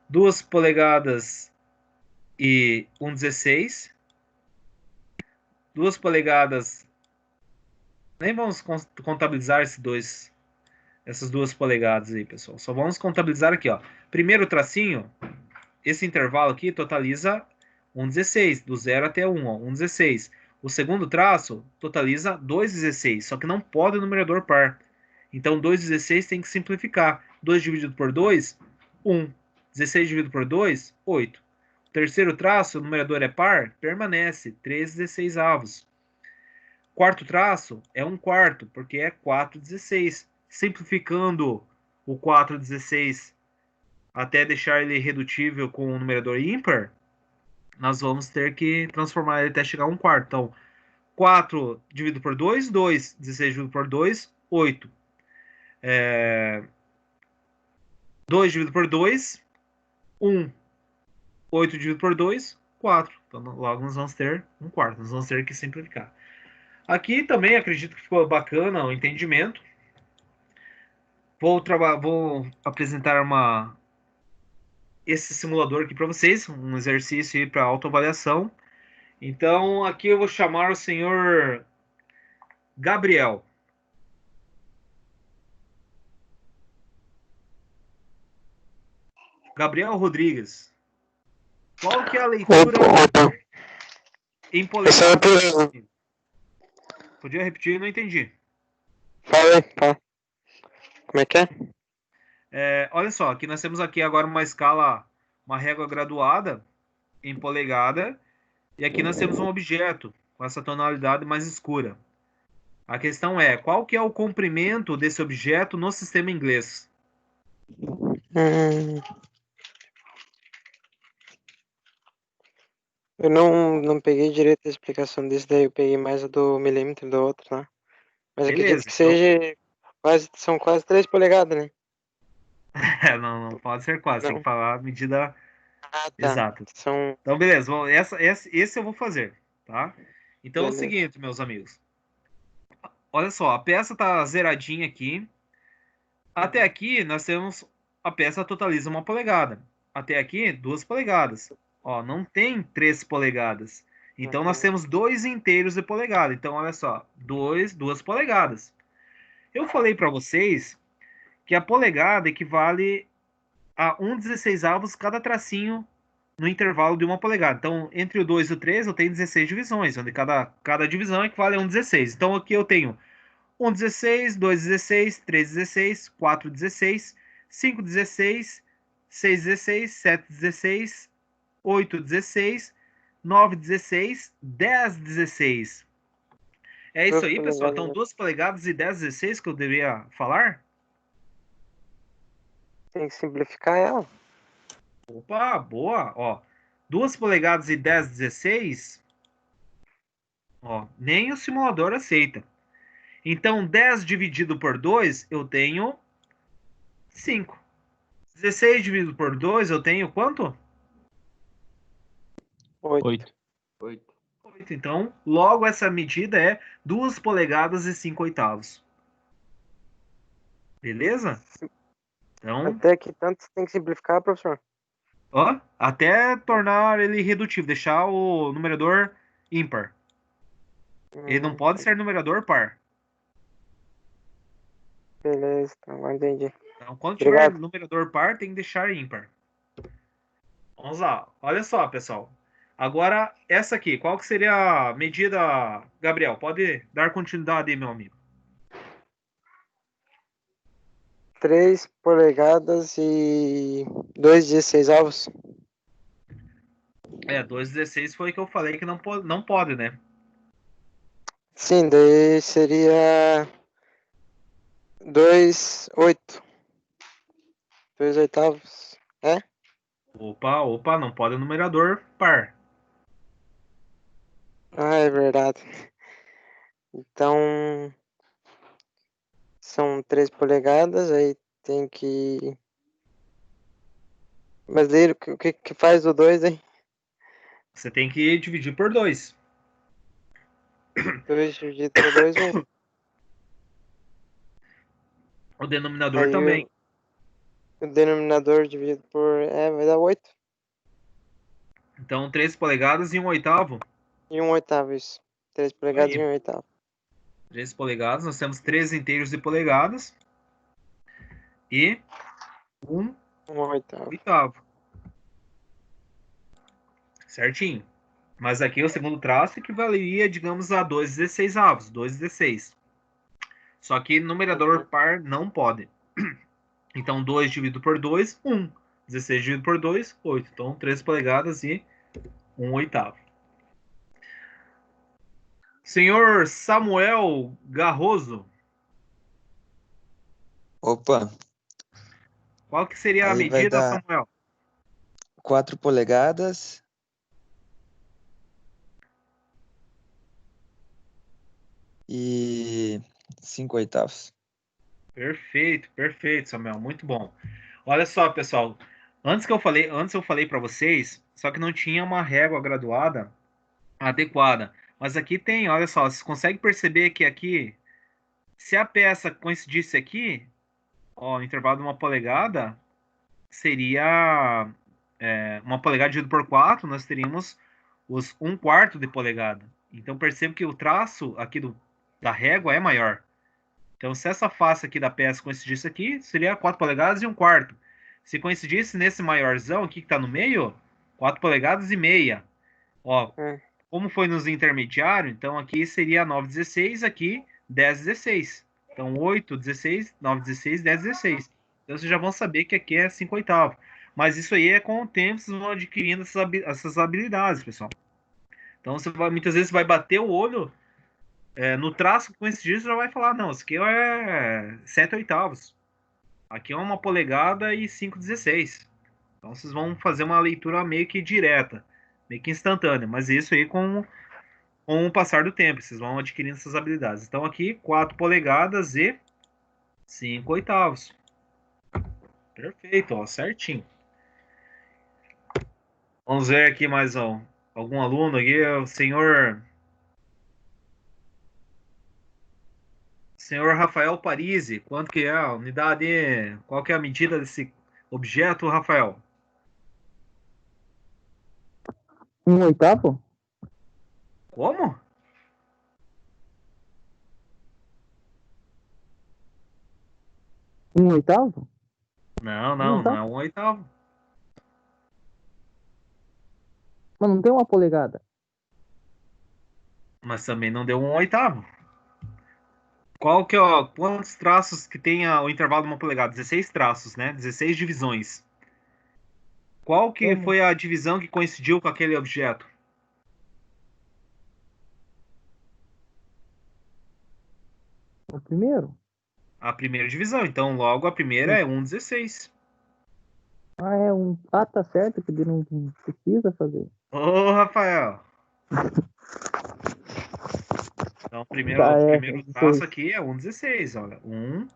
2 polegadas e 1,16, 2 polegadas, nem vamos contabilizar essas 2 polegadas aí, pessoal, só vamos contabilizar aqui, ó, primeiro tracinho, esse intervalo aqui totaliza 1,16, do 0 até 1, ó, 1,16. O segundo traço totaliza 2,16, só que não pode o numerador par. Então, 2,16 tem que simplificar. 2 dividido por 2, 1. 16 dividido por 2, 8. O terceiro traço, o numerador é par, permanece, 3,16. Quarto traço é 1/4, porque é 4,16. Simplificando o 4,16 até deixar ele redutível com o numerador ímpar, nós vamos ter que transformar ele até chegar a 1/4. Então, 4 dividido por 2, 2. 16 dividido por 2, 8. 2 dividido por 2, 1. 8 dividido por 2, 4. Então, logo nós vamos ter 1/4. Nós vamos ter que simplificar. Aqui também acredito que ficou bacana o entendimento. Vou apresentar esse simulador aqui para vocês, um exercício para autoavaliação. Então, aqui eu vou chamar o senhor Gabriel. Gabriel Rodrigues. Qual que é a leitura em polegada? Podia repetir? Não entendi. Fala. Como é que é? Olha só, aqui nós temos aqui agora uma escala, uma régua graduada em polegada, e aqui nós temos um objeto com essa tonalidade mais escura. A questão é, qual que é o comprimento desse objeto no sistema inglês? Eu não peguei direito a explicação disso, daí eu peguei mais a do milímetro do outro, né? Mas Beleza, acredito que são quase 3 polegadas, né? Não pode ser quase, tem Não. que falar a medida Ah, tá. exata. São... Então, beleza, esse eu vou fazer, tá? Então Beleza. é o seguinte, meus amigos. Olha só, a peça tá zeradinha aqui. Até aqui nós temos a peça totaliza 1 polegada. Até aqui 2 polegadas. Ó, não tem 3 polegadas. Então nós temos 2 inteiros de polegada. Então olha só, 2 polegadas. Eu falei para vocês que a polegada equivale a 1/16 cada tracinho no intervalo de 1 polegada. Então, entre o 2 e o 3, eu tenho 16 divisões, onde cada divisão equivale a 1/16. Então, aqui eu tenho 1/16, 2/16, 3/16, 4/16, 5/16, 6/16, 7/16, 8/16, 9/16, 10/16. É isso 2 aí, pessoal. Então, polegadas. 2 polegadas e 10/16 que eu deveria falar? Tem que simplificar ela. Opa, boa. Ó, 2 polegadas e 10/16, ó, nem o simulador aceita. Então, 10 dividido por 2, eu tenho 5. 16 dividido por 2, eu tenho quanto? 8. 8. 8. 8. Então, logo essa medida é 2 polegadas e 5 oitavos. Beleza? Então, Até que tanto tem que simplificar, professor? ó, até tornar ele redutivo, deixar o numerador ímpar. Ele não pode ser numerador par. Beleza, tá, agora entendi. Então, quando tiver Obrigado. numerador par, tem que deixar ímpar. Vamos lá. Olha só, pessoal. Agora, essa aqui, qual que seria a medida, Gabriel? Pode dar continuidade aí, meu amigo. 3 polegadas e 2,16 avos. 2,16 foi que eu falei que não pode, né? Sim, daí seria 2,8. 2 oitavos. É? Opa, não pode numerador par. Ah, é verdade. Então, são 3 polegadas, aí tem que... Mas daí o que faz o 2, hein? Você tem que dividir por 2. 2 dividido por 2, 1. O denominador Aí também. o denominador dividido por... vai dar 8. Então, 3 polegadas e 1 oitavo. E 1 oitavo, isso. 3 polegadas e Aí, 1 oitavo. 3 polegadas. Nós temos 3 inteiros de polegadas. E 1 1 oitavo. oitavo. Certinho. Mas aqui o segundo traço equivaleria, digamos, a 2,16 avos. 2,16. Só que numerador par não pode. Então, 2 dividido por 2, 1. 16 dividido por 2, 8. Então, 3 polegadas e 1 oitavo. Senhor Samuel Garroso, Opa, qual que seria a aí vai medida, dar Samuel? 4 polegadas e 5 oitavos. Perfeito, Samuel, muito bom. Olha só, pessoal, antes eu falei para vocês, só que não tinha uma régua graduada adequada. Mas aqui tem, olha só, você consegue perceber que aqui, se a peça coincidisse aqui, ó, o intervalo de 1 polegada seria 1 polegada dividido por 4, nós teríamos os 1/4 de polegada. Então perceba que o traço aqui da régua é maior. Então, se essa face aqui da peça coincidisse aqui, seria 4 polegadas e 1/4. Se coincidisse nesse maiorzão aqui que está no meio, 4 polegadas e meia. Ó, como foi nos intermediários, então aqui seria 9,16, aqui 10,16. Então, 8,16, 9,16, 10,16. Então, vocês já vão saber que aqui é 5 oitavos. Mas isso aí é com o tempo, vocês vão adquirindo essas habilidades, pessoal. Então, muitas vezes você vai bater o olho no traço com esse dia, você já vai falar, não, isso aqui é 7 oitavos. Aqui é 1 polegada e 5,16. Então vocês vão fazer uma leitura meio que direta, meio que instantânea, mas isso aí com o passar do tempo, vocês vão adquirindo essas habilidades. Então aqui 4 polegadas e 5 oitavos. Perfeito, ó, certinho. Vamos ver aqui mais algum aluno aqui, o senhor Rafael Parisi, quanto que é a unidade? Qual que é a medida desse objeto, Rafael? 1 oitavo? Como? Um oitavo? Não é 1 oitavo. Mas não tem 1 polegada. Mas também não deu 1 oitavo. Quantos traços que tem o intervalo de 1 polegada? 16 traços, né? 16 divisões. Qual que foi a divisão que coincidiu com aquele objeto? O primeiro? A primeira divisão. Então, logo a primeira é 1,16. Ah, é um. Ah, tá certo, que ele não precisa fazer. Ô, Rafael. Então, o Tá, primeiro traço aqui é 1,16. Olha, 1.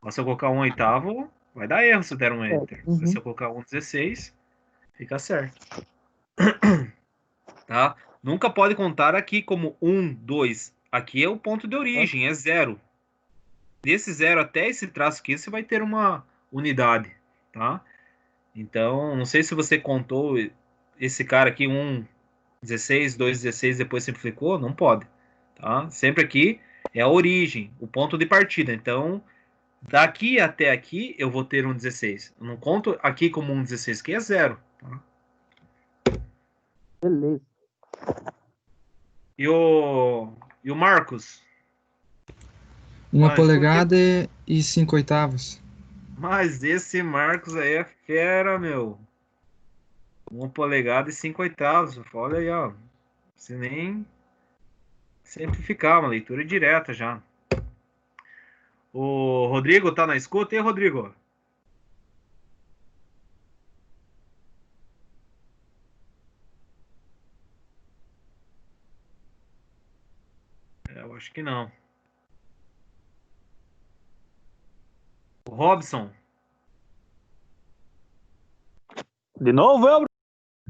Se eu colocar 1/8, vai dar erro se der um enter. Se eu colocar 1,16, fica certo. Tá? Nunca pode contar aqui como 1, 2. Aqui é o ponto de origem, é 0. Desse 0 até esse traço aqui, você vai ter uma unidade, tá? Então, não sei se você contou esse cara aqui, 1,16, 2,16, depois simplificou, não pode, tá? Sempre aqui é a origem, o ponto de partida. Então, daqui até aqui, eu vou ter 1,16. Eu não conto aqui como 1,16, que é 0, tá? Beleza. E o Marcos? 1 Mas polegada e 5 oitavos. Mas esse Marcos aí é fera, meu. 1 polegada e 5 oitavos. Olha aí, ó. Se nem simplificar, uma leitura direta já. O Rodrigo tá na escuta? E aí, Rodrigo? Eu acho que não. O Robson? De novo, eu?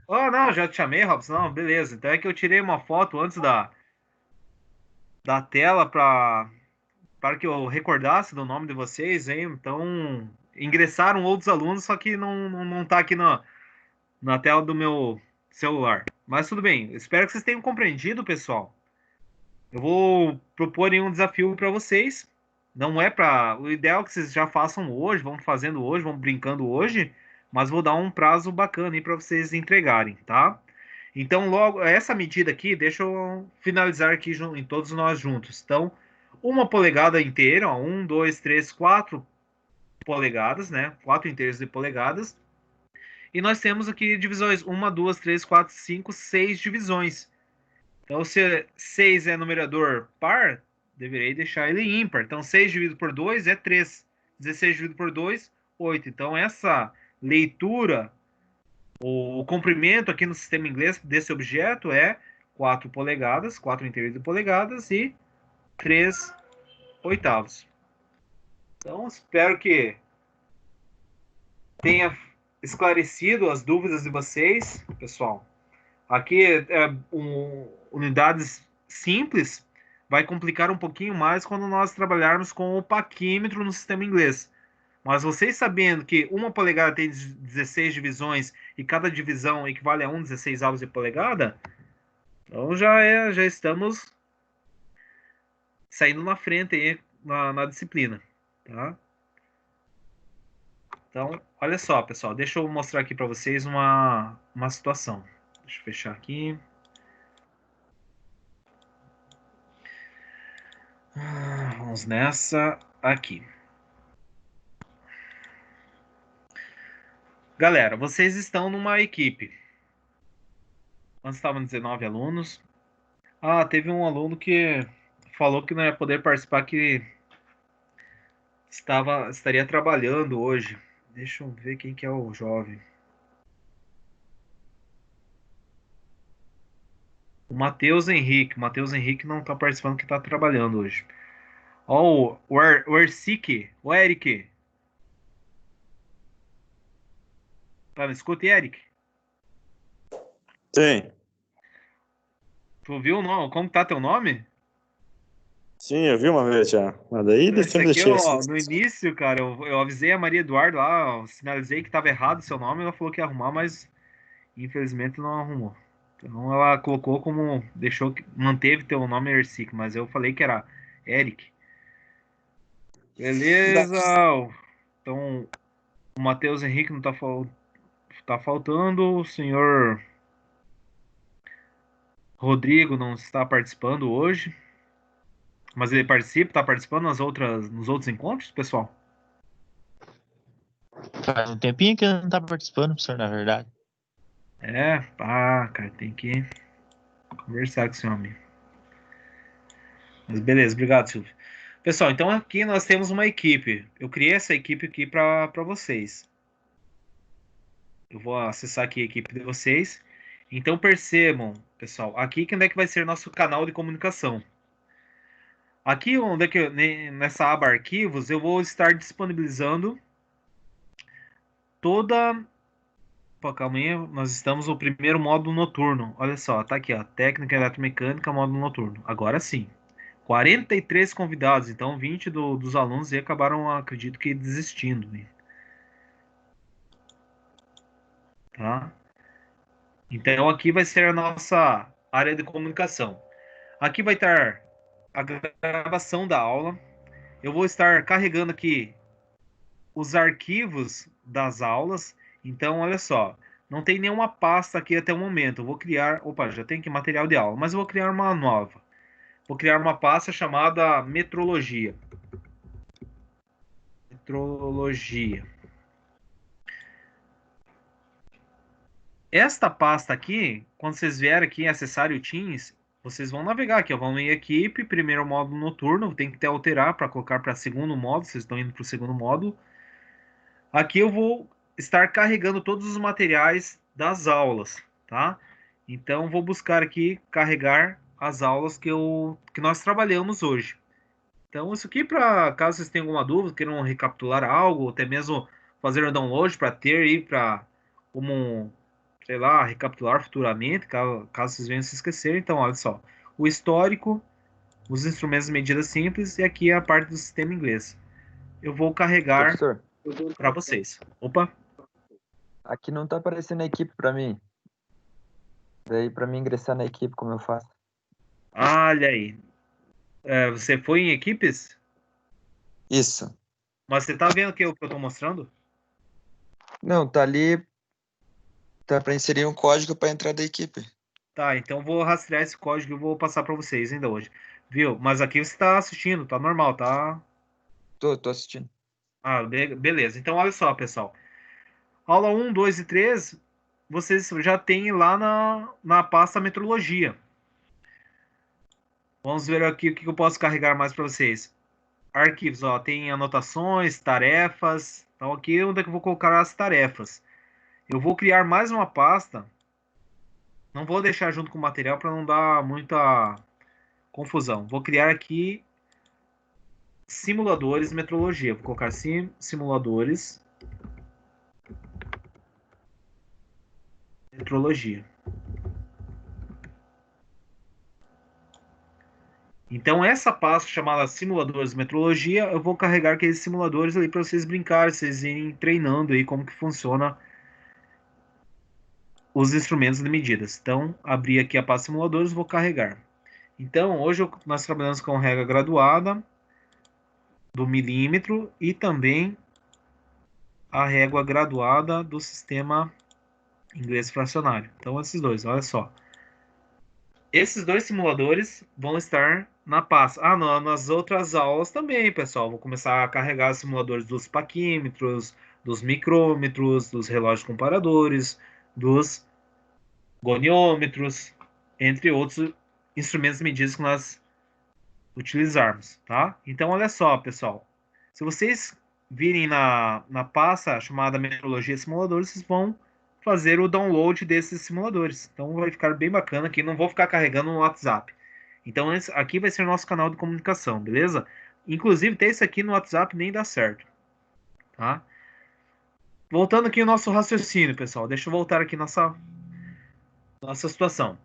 Oh, não, já te chamei, Robson. Não, beleza. Então é que eu tirei uma foto antes da tela para que eu recordasse do nome de vocês, hein? Então, ingressaram outros alunos, só que não tá aqui na tela do meu celular. Mas tudo bem. Espero que vocês tenham compreendido, pessoal. Eu vou propor um desafio para vocês. Não é para. O ideal é que vocês já façam hoje, vão fazendo hoje, vão brincando hoje, mas vou dar um prazo bacana aí para vocês entregarem, tá? Então, logo, essa medida aqui, deixa eu finalizar aqui em todos nós juntos. Então, 1 polegada inteira, ó, 1, 2, 3, 4 polegadas, né? 4 inteiros de polegadas. E nós temos aqui divisões: 1, 2, 3, 4, 5, 6 divisões. Então, se 6 é numerador par, deverei deixar ele ímpar. Então, 6 dividido por 2 é 3. 16 dividido por 2, 8. Então, essa leitura, o comprimento aqui no sistema inglês desse objeto é 4 polegadas, 4 inteiros de polegadas e 3 oitavos. Então, espero que tenha esclarecido as dúvidas de vocês, pessoal. Aqui, unidades simples vai complicar um pouquinho mais quando nós trabalharmos com o paquímetro no sistema inglês. Mas vocês sabendo que 1 polegada tem 16 divisões e cada divisão equivale a 1/16 avos de polegada, então já estamos saindo na frente aí na disciplina, tá? Então, olha só, pessoal, deixa eu mostrar aqui para vocês uma situação. Deixa eu fechar aqui. Vamos nessa aqui. Galera, vocês estão numa equipe. Antes estavam 19 alunos. Ah, teve um aluno que falou que não ia poder participar, que estaria trabalhando hoje. Deixa eu ver quem que é o jovem. O Matheus Henrique. O Matheus Henrique não está participando, que está trabalhando hoje. Ó, o Ersique. O Eric. Tá no escuta, Eric? Sim, Tu viu o nome? Como tá teu nome? sim, eu vi uma vez já. Mas daí Esse sempre aqui, deixei ó, assim. no início, cara, eu avisei a Maria Eduardo lá, ó, sinalizei que estava errado o seu nome, ela falou que ia arrumar, mas infelizmente não arrumou. Então ela colocou como, manteve teu nome Ersic, mas eu falei que era Eric. Beleza. Então o Matheus Henrique não tá faltando, o senhor Rodrigo não está participando hoje, mas ele tá participando nos outros encontros, pessoal? Faz um tempinho que eu não tá participando, professor, na verdade. Cara, tem que conversar com esse homem. Mas beleza, obrigado, Silvio. Pessoal, então aqui nós temos uma equipe. Eu criei essa equipe aqui para vocês. Eu vou acessar aqui a equipe de vocês. Então percebam, pessoal, aqui que onde é que vai ser nosso canal de comunicação. Aqui onde é que nessa aba arquivos eu vou estar disponibilizando toda. Pô, calma aí, nós estamos no primeiro módulo noturno. Olha só, tá aqui, ó, técnica eletromecânica, módulo noturno. Agora sim. 43 convidados, então 20 dos alunos e acabaram, acredito que, desistindo. Tá? Então aqui vai ser a nossa área de comunicação. Aqui vai estar a gravação da aula. Eu vou estar carregando aqui os arquivos das aulas. Então, olha só, não tem nenhuma pasta aqui até o momento. Eu vou criar, opa, já tem aqui material de aula, mas eu vou criar uma nova. Vou criar uma pasta chamada metrologia. Metrologia. Esta pasta aqui, quando vocês vierem aqui acessar o Teams, vocês vão navegar aqui, ó, vão em equipe, primeiro módulo noturno, tem que alterar para colocar para segundo módulo, vocês estão indo para o segundo módulo. Aqui eu vou estar carregando todos os materiais das aulas, tá? Então vou buscar aqui carregar as aulas que nós trabalhamos hoje. Então isso aqui, para caso vocês tenham alguma dúvida, queiram recapitular algo, ou até mesmo fazer um download para ter aí para como, sei lá, recapitular futuramente, caso vocês venham se esquecer. Então, olha só, o histórico, os instrumentos de medida simples e aqui a parte do sistema inglês. Eu vou carregar Professor, para vocês. Opa! aqui não tá aparecendo a equipe para mim. Daí, para mim ingressar na equipe, como eu faço? Olha aí. Você foi em equipes? Isso. Mas você tá vendo o que eu tô mostrando? Não, tá ali. Tá para inserir um código para entrar da equipe. Tá, então vou rastrear esse código e vou passar para vocês ainda hoje. Viu? Mas aqui você tá assistindo, tá normal, tá? Tô assistindo. Ah, beleza. Então, olha só, pessoal. Aula 1, 2 e 3, vocês já têm lá na pasta metrologia. Vamos ver aqui o que eu posso carregar mais para vocês. Arquivos, ó, tem anotações, tarefas. Então, aqui é onde é que eu vou colocar as tarefas. Eu vou criar mais uma pasta. Não vou deixar junto com o material para não dar muita confusão. Vou criar aqui simuladores metrologia. Vou colocar simuladores metrologia. Então, essa pasta chamada simuladores de metrologia, eu vou carregar aqueles simuladores ali para vocês brincarem, vocês irem treinando aí como que funciona os instrumentos de medidas. Então, abri aqui a pasta simuladores, vou carregar. Então, hoje nós trabalhamos com regra graduada do milímetro e também a régua graduada do sistema inglês fracionário. Então, esses dois, olha só. Esses dois simuladores vão estar na pasta. Nas outras aulas também, pessoal. Vou começar a carregar os simuladores dos paquímetros, dos micrômetros, dos relógios comparadores, dos goniômetros, entre outros instrumentos de medidas que nós utilizarmos, tá? Então, olha só, pessoal. Se vocês virem na pasta chamada Metrologia Simuladores, vocês vão fazer o download desses simuladores. Então vai ficar bem bacana aqui, não vou ficar carregando no WhatsApp. Então aqui vai ser o nosso canal de comunicação, beleza? Inclusive ter isso aqui no WhatsApp nem dá certo, tá? Voltando aqui ao nosso raciocínio, pessoal. Deixa eu voltar aqui nossa situação.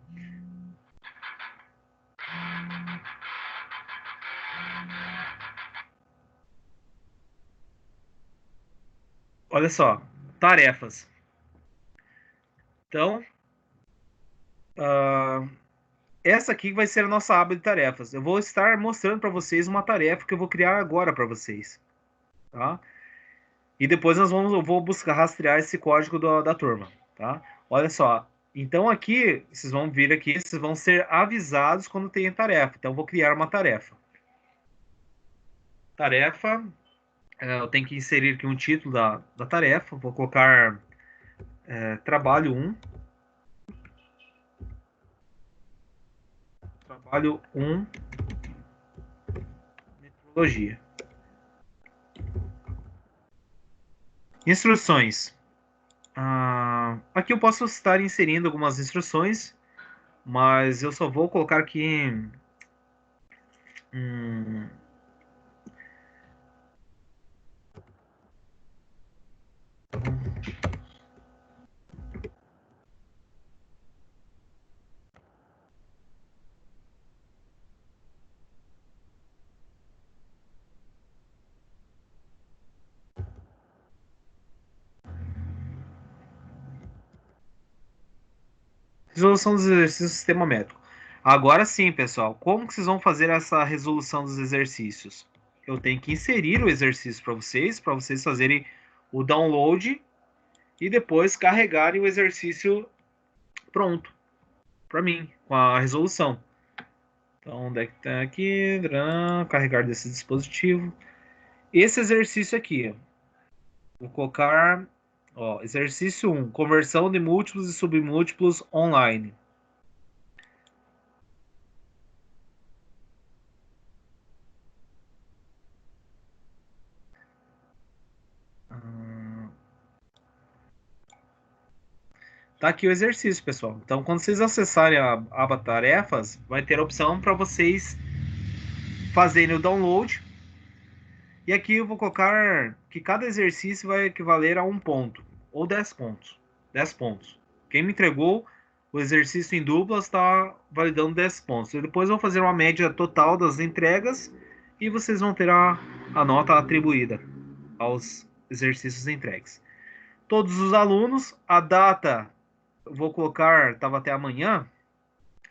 Olha só, tarefas. Então, essa aqui vai ser a nossa aba de tarefas. Eu vou estar mostrando para vocês uma tarefa que eu vou criar agora para vocês, tá? E depois eu vou buscar rastrear esse código da turma, tá? Olha só. Então aqui, vocês vão vir aqui, vocês vão ser avisados quando tem tarefa. Então eu vou criar uma tarefa. Tarefa, eu tenho que inserir aqui um título da tarefa. Vou colocar trabalho 1. Trabalho 1. metrologia. Instruções. Aqui eu posso estar inserindo algumas instruções, mas eu só vou colocar aqui resolução dos exercícios do sistema métrico. Agora sim, pessoal, como que vocês vão fazer essa resolução dos exercícios? Eu tenho que inserir o exercício para vocês fazerem o download e depois carregarem o exercício pronto para mim, com a resolução. Então, onde é que tá aqui? Carregar desse dispositivo. Esse exercício aqui, vou colocar, exercício 1, conversão de múltiplos e submúltiplos online. Tá aqui o exercício, pessoal. Então, quando vocês acessarem a aba tarefas, vai ter a opção para vocês fazerem o download. E aqui eu vou colocar que cada exercício vai equivaler a 1 ponto, ou 10 pontos. 10 pontos. Quem me entregou o exercício em duplas está validando 10 pontos. E depois eu vou fazer uma média total das entregas e vocês vão ter a nota atribuída aos exercícios entregues. Todos os alunos, a data, eu vou colocar, estava até amanhã,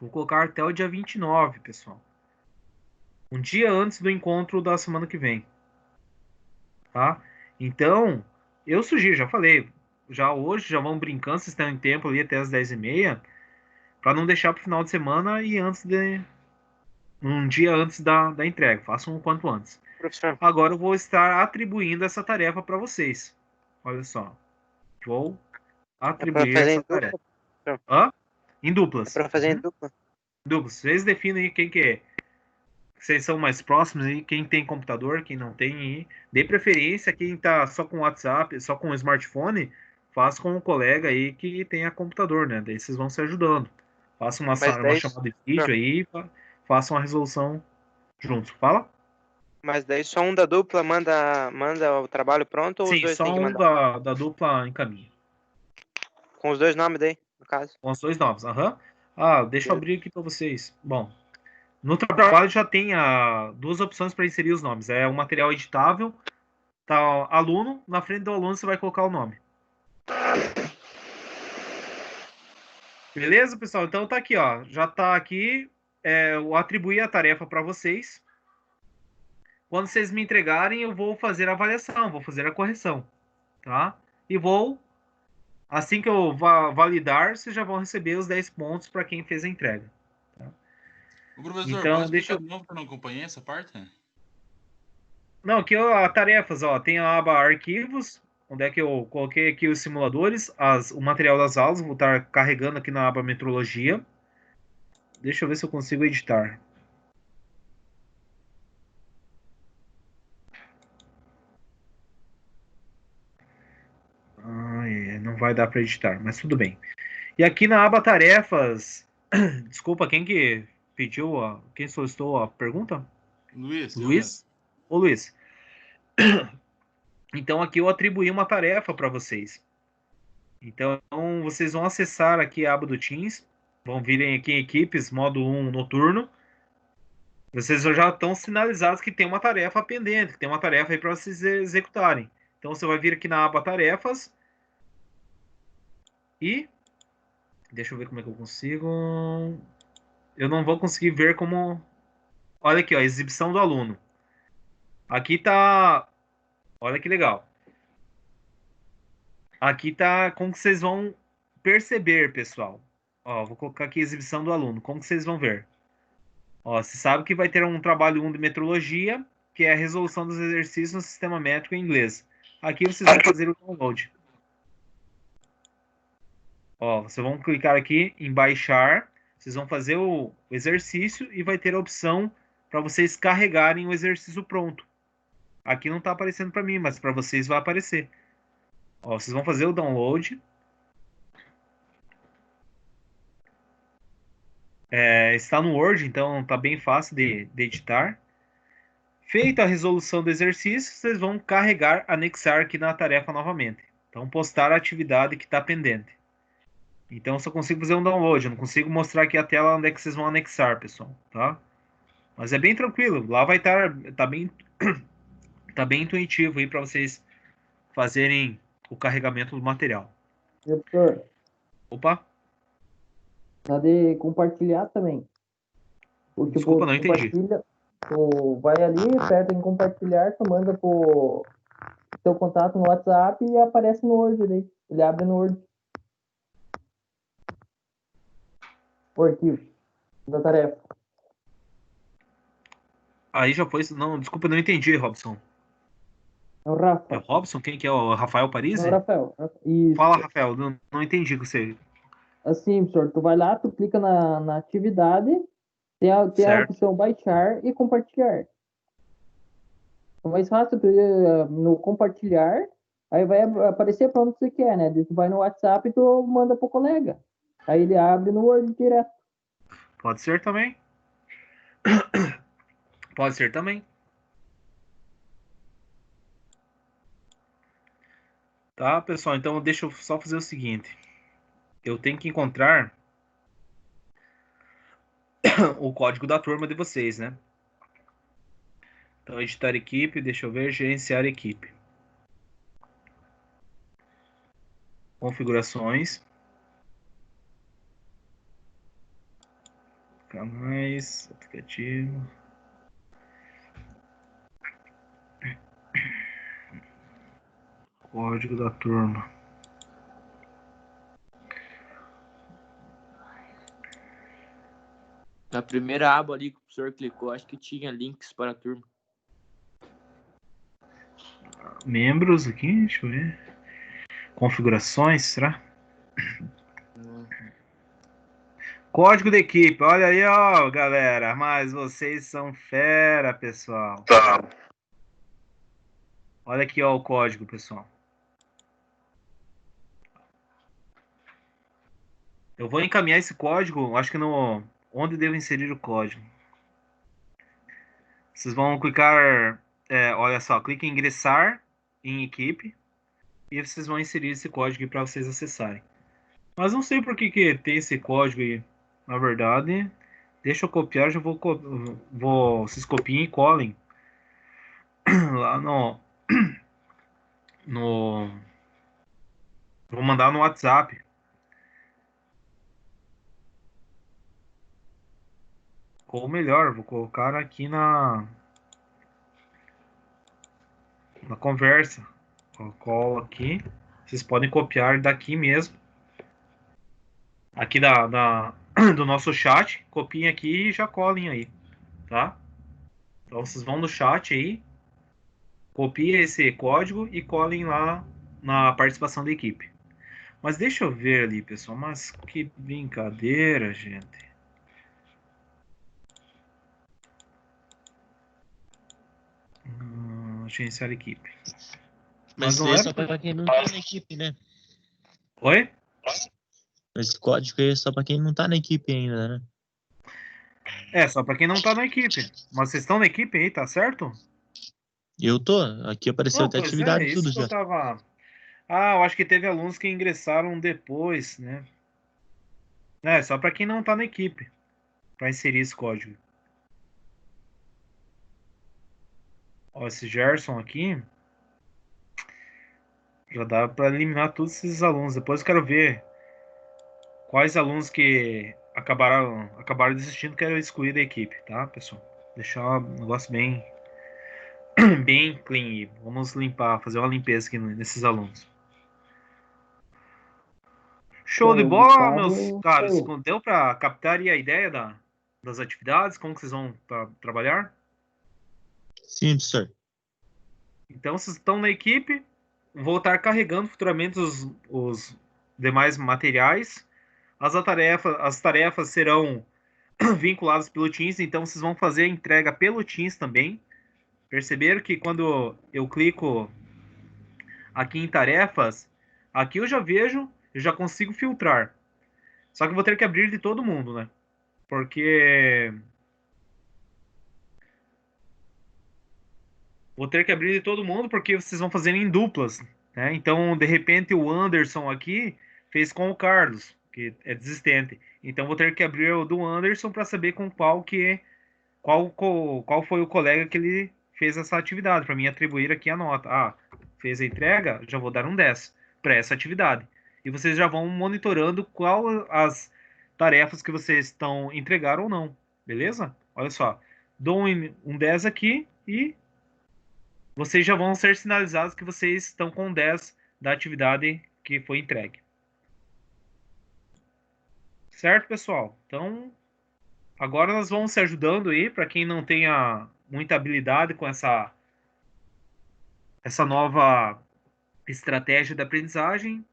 vou colocar até o dia 29, pessoal. Um dia antes do encontro da semana que vem. Tá? Então, eu sugiro, já falei, já hoje, já vão brincando, vocês estão em tempo ali até as 10h30, para não deixar para o final de semana e um dia antes da entrega. Façam o quanto antes. Professor. Agora eu vou estar atribuindo essa tarefa para vocês. Olha só. Vou atribuir essa tarefa. Em duplas. Para fazer em dupla? Duplas. Vocês definem aí quem que é. Vocês são mais próximos aí, quem tem computador, quem não tem aí. De preferência, quem tá só com WhatsApp, só com smartphone, faça com um colega aí que tenha computador, né? Daí vocês vão se ajudando. Faça uma chamada de vídeo aí, façam a resolução juntos. Fala? Mas daí só um da dupla manda o trabalho pronto ou Sim, os dois só tem que um mandar? da dupla encaminha. Com os dois nomes daí, no caso? Com os dois nomes, aham. Deixa eu abrir aqui para vocês. Bom, no trabalho já tem duas opções para inserir os nomes. É um material editável, tá aluno, na frente do aluno você vai colocar o nome. Beleza, pessoal? Então tá aqui, ó. Já tá aqui, eu atribuí a tarefa para vocês. Quando vocês me entregarem, eu vou fazer a avaliação, vou fazer a correção, tá? E assim que eu validar, vocês já vão receber os 10 pontos para quem fez a entrega. Tá? O professor, então, pode explicar de novo que eu não acompanhei essa parte? Não, aqui a tarefas, ó, tem a aba arquivos, onde é que eu coloquei aqui os simuladores, o material das aulas, vou estar carregando aqui na aba metrologia. Deixa eu ver se eu consigo editar. Não vai dar para editar, mas tudo bem. E aqui na aba tarefas, desculpa, quem que pediu, quem solicitou a pergunta? Luiz? Ô, Luiz. Então, aqui eu atribuí uma tarefa para vocês. Então, vocês vão acessar aqui a aba do Teams, vão virem aqui em equipes, modo 1 noturno. Vocês já estão sinalizados que tem uma tarefa pendente, que tem uma tarefa aí para vocês executarem. Então, você vai vir aqui na aba tarefas e deixa eu ver como é que eu consigo. Eu não vou conseguir ver como. Olha aqui, ó, exibição do aluno. Aqui tá. Olha que legal. Aqui tá como que vocês vão perceber, pessoal. Ó, vou colocar aqui exibição do aluno. Como que vocês vão ver? Ó, você sabe que vai ter um trabalho 1 de metrologia, que é a resolução dos exercícios no sistema métrico em inglês. Aqui vocês vão fazer o download. Ó, vocês vão clicar aqui em baixar, vocês vão fazer o exercício e vai ter a opção para vocês carregarem o exercício pronto. Aqui não está aparecendo para mim, mas para vocês vai aparecer. Ó, vocês vão fazer o download. Está no Word, então está bem fácil de editar. Feita a resolução do exercício, vocês vão carregar, anexar aqui na tarefa novamente. Então, postar a atividade que está pendente. Então, só consigo fazer um download. Eu não consigo mostrar aqui a tela onde é que vocês vão anexar, pessoal. Tá? Mas é bem tranquilo. Lá vai estar... Tá bem intuitivo aí para vocês fazerem o carregamento do material. Professor, Opa, na de compartilhar também. O tipo, desculpa, não entendi. Tu vai ali, aperta em compartilhar, tu manda pro teu contato no WhatsApp e aparece no Word daí. Ele abre no Word. O arquivo da tarefa. Aí já foi... Não, desculpa, não entendi, Robson. É o Rafa. É o Robson? Quem que é? O Rafael Parisi? Não, Rafael. Isso. Fala, Rafael. Não entendi com você. Assim, professor, tu vai lá, tu clica na atividade, tem a opção baixar e compartilhar. É mais fácil tu ir no compartilhar, aí vai aparecer para onde você quer, né? Tu vai no WhatsApp e tu manda pro colega. Aí ele abre no Word direto. Pode ser também. Pode ser também. Tá, pessoal? Então, deixa eu só fazer o seguinte. Eu tenho que encontrar o código da turma de vocês, né? Então, editar equipe, deixa eu ver, gerenciar equipe. Configurações. Canais, aplicativo. Código da turma. Na primeira aba ali que o professor clicou, acho que tinha links para a turma. Membros aqui, deixa eu ver. Configurações, será? Código da equipe, olha aí, ó, galera. Mas vocês são fera, pessoal. Tá. Olha aqui, ó, o código, pessoal. Eu vou encaminhar esse código, acho que no... Onde devo inserir o código? Vocês vão clicar... olha só, clique em ingressar em equipe. E vocês vão inserir esse código para vocês acessarem. Mas não sei por que tem esse código aí. Na verdade, deixa eu copiar, já vou vocês copiem e colhem lá vou mandar no WhatsApp. Ou melhor, vou colocar aqui na conversa. Eu colo aqui. Vocês podem copiar daqui mesmo. Aqui do nosso chat. Copiem aqui e já colhem aí. Tá? Então vocês vão no chat aí. Copiem esse código e colhem lá na participação da equipe. Mas deixa eu ver ali, pessoal. Mas que brincadeira, gente. Gerenciar a equipe. Mas não isso é é só para quem não tá na equipe, né? Oi? Esse código aí é só para quem não tá na equipe ainda, né? É, só para quem não tá na equipe. Mas vocês estão na equipe aí, tá certo? Eu tô. Aqui apareceu até atividade e tudo isso que já. eu tava... Ah, eu acho que teve alunos que ingressaram depois, né? É, só para quem não tá na equipe. Para inserir esse código. Ó, esse Gerson aqui... Já dá para eliminar todos esses alunos. Depois eu quero ver quais alunos que acabaram desistindo, quero excluir da equipe, tá, pessoal? Deixar um negócio bem clean. Vamos limpar, fazer uma limpeza aqui nesses alunos. Show de bola, meus caros. Deu para captar aí a ideia das atividades? Como que vocês vão trabalhar? Sim, professor. Então, vocês estão na equipe, vou estar carregando futuramente os demais materiais. As tarefas serão vinculados pelo Teams, então vocês vão fazer a entrega pelo Teams também. Perceberam que quando eu clico aqui em tarefas, aqui eu já vejo, eu já consigo filtrar. Só que eu vou ter que abrir de todo mundo, né? Porque vou ter que abrir de todo mundo porque vocês vão fazendo em duplas, né? Então, de repente, o Anderson aqui fez com o Carlos, que é desistente. Então, vou ter que abrir o do Anderson para saber com qual foi o colega que ele fez essa atividade, para mim atribuir aqui a nota. Ah, fez a entrega, já vou dar um 10 para essa atividade. E vocês já vão monitorando qual as tarefas que vocês estão entregaram ou não, beleza? Olha só, dou um 10 aqui e vocês já vão ser sinalizados que vocês estão com 10 da atividade que foi entregue. Certo, pessoal? Então, agora nós vamos se ajudando aí, para quem não tenha muita habilidade com essa nova estratégia de aprendizagem,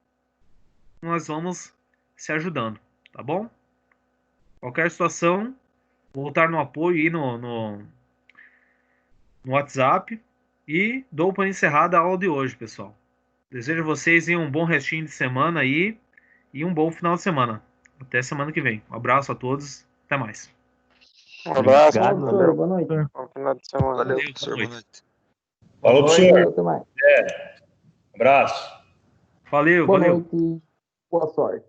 nós vamos se ajudando, tá bom? Qualquer situação, voltar no apoio aí no WhatsApp e dou para encerrar a aula de hoje, pessoal. Desejo a vocês um bom restinho de semana aí e um bom final de semana. Até semana que vem. Um abraço a todos. Até mais. Um abraço. Obrigado, professor. Boa noite. Bom final de semana. Valeu, Valeu, professor. boa Boa noite. Falou, professor. Até mais. Abraço. Valeu, Boa valeu. noite. Boa sorte.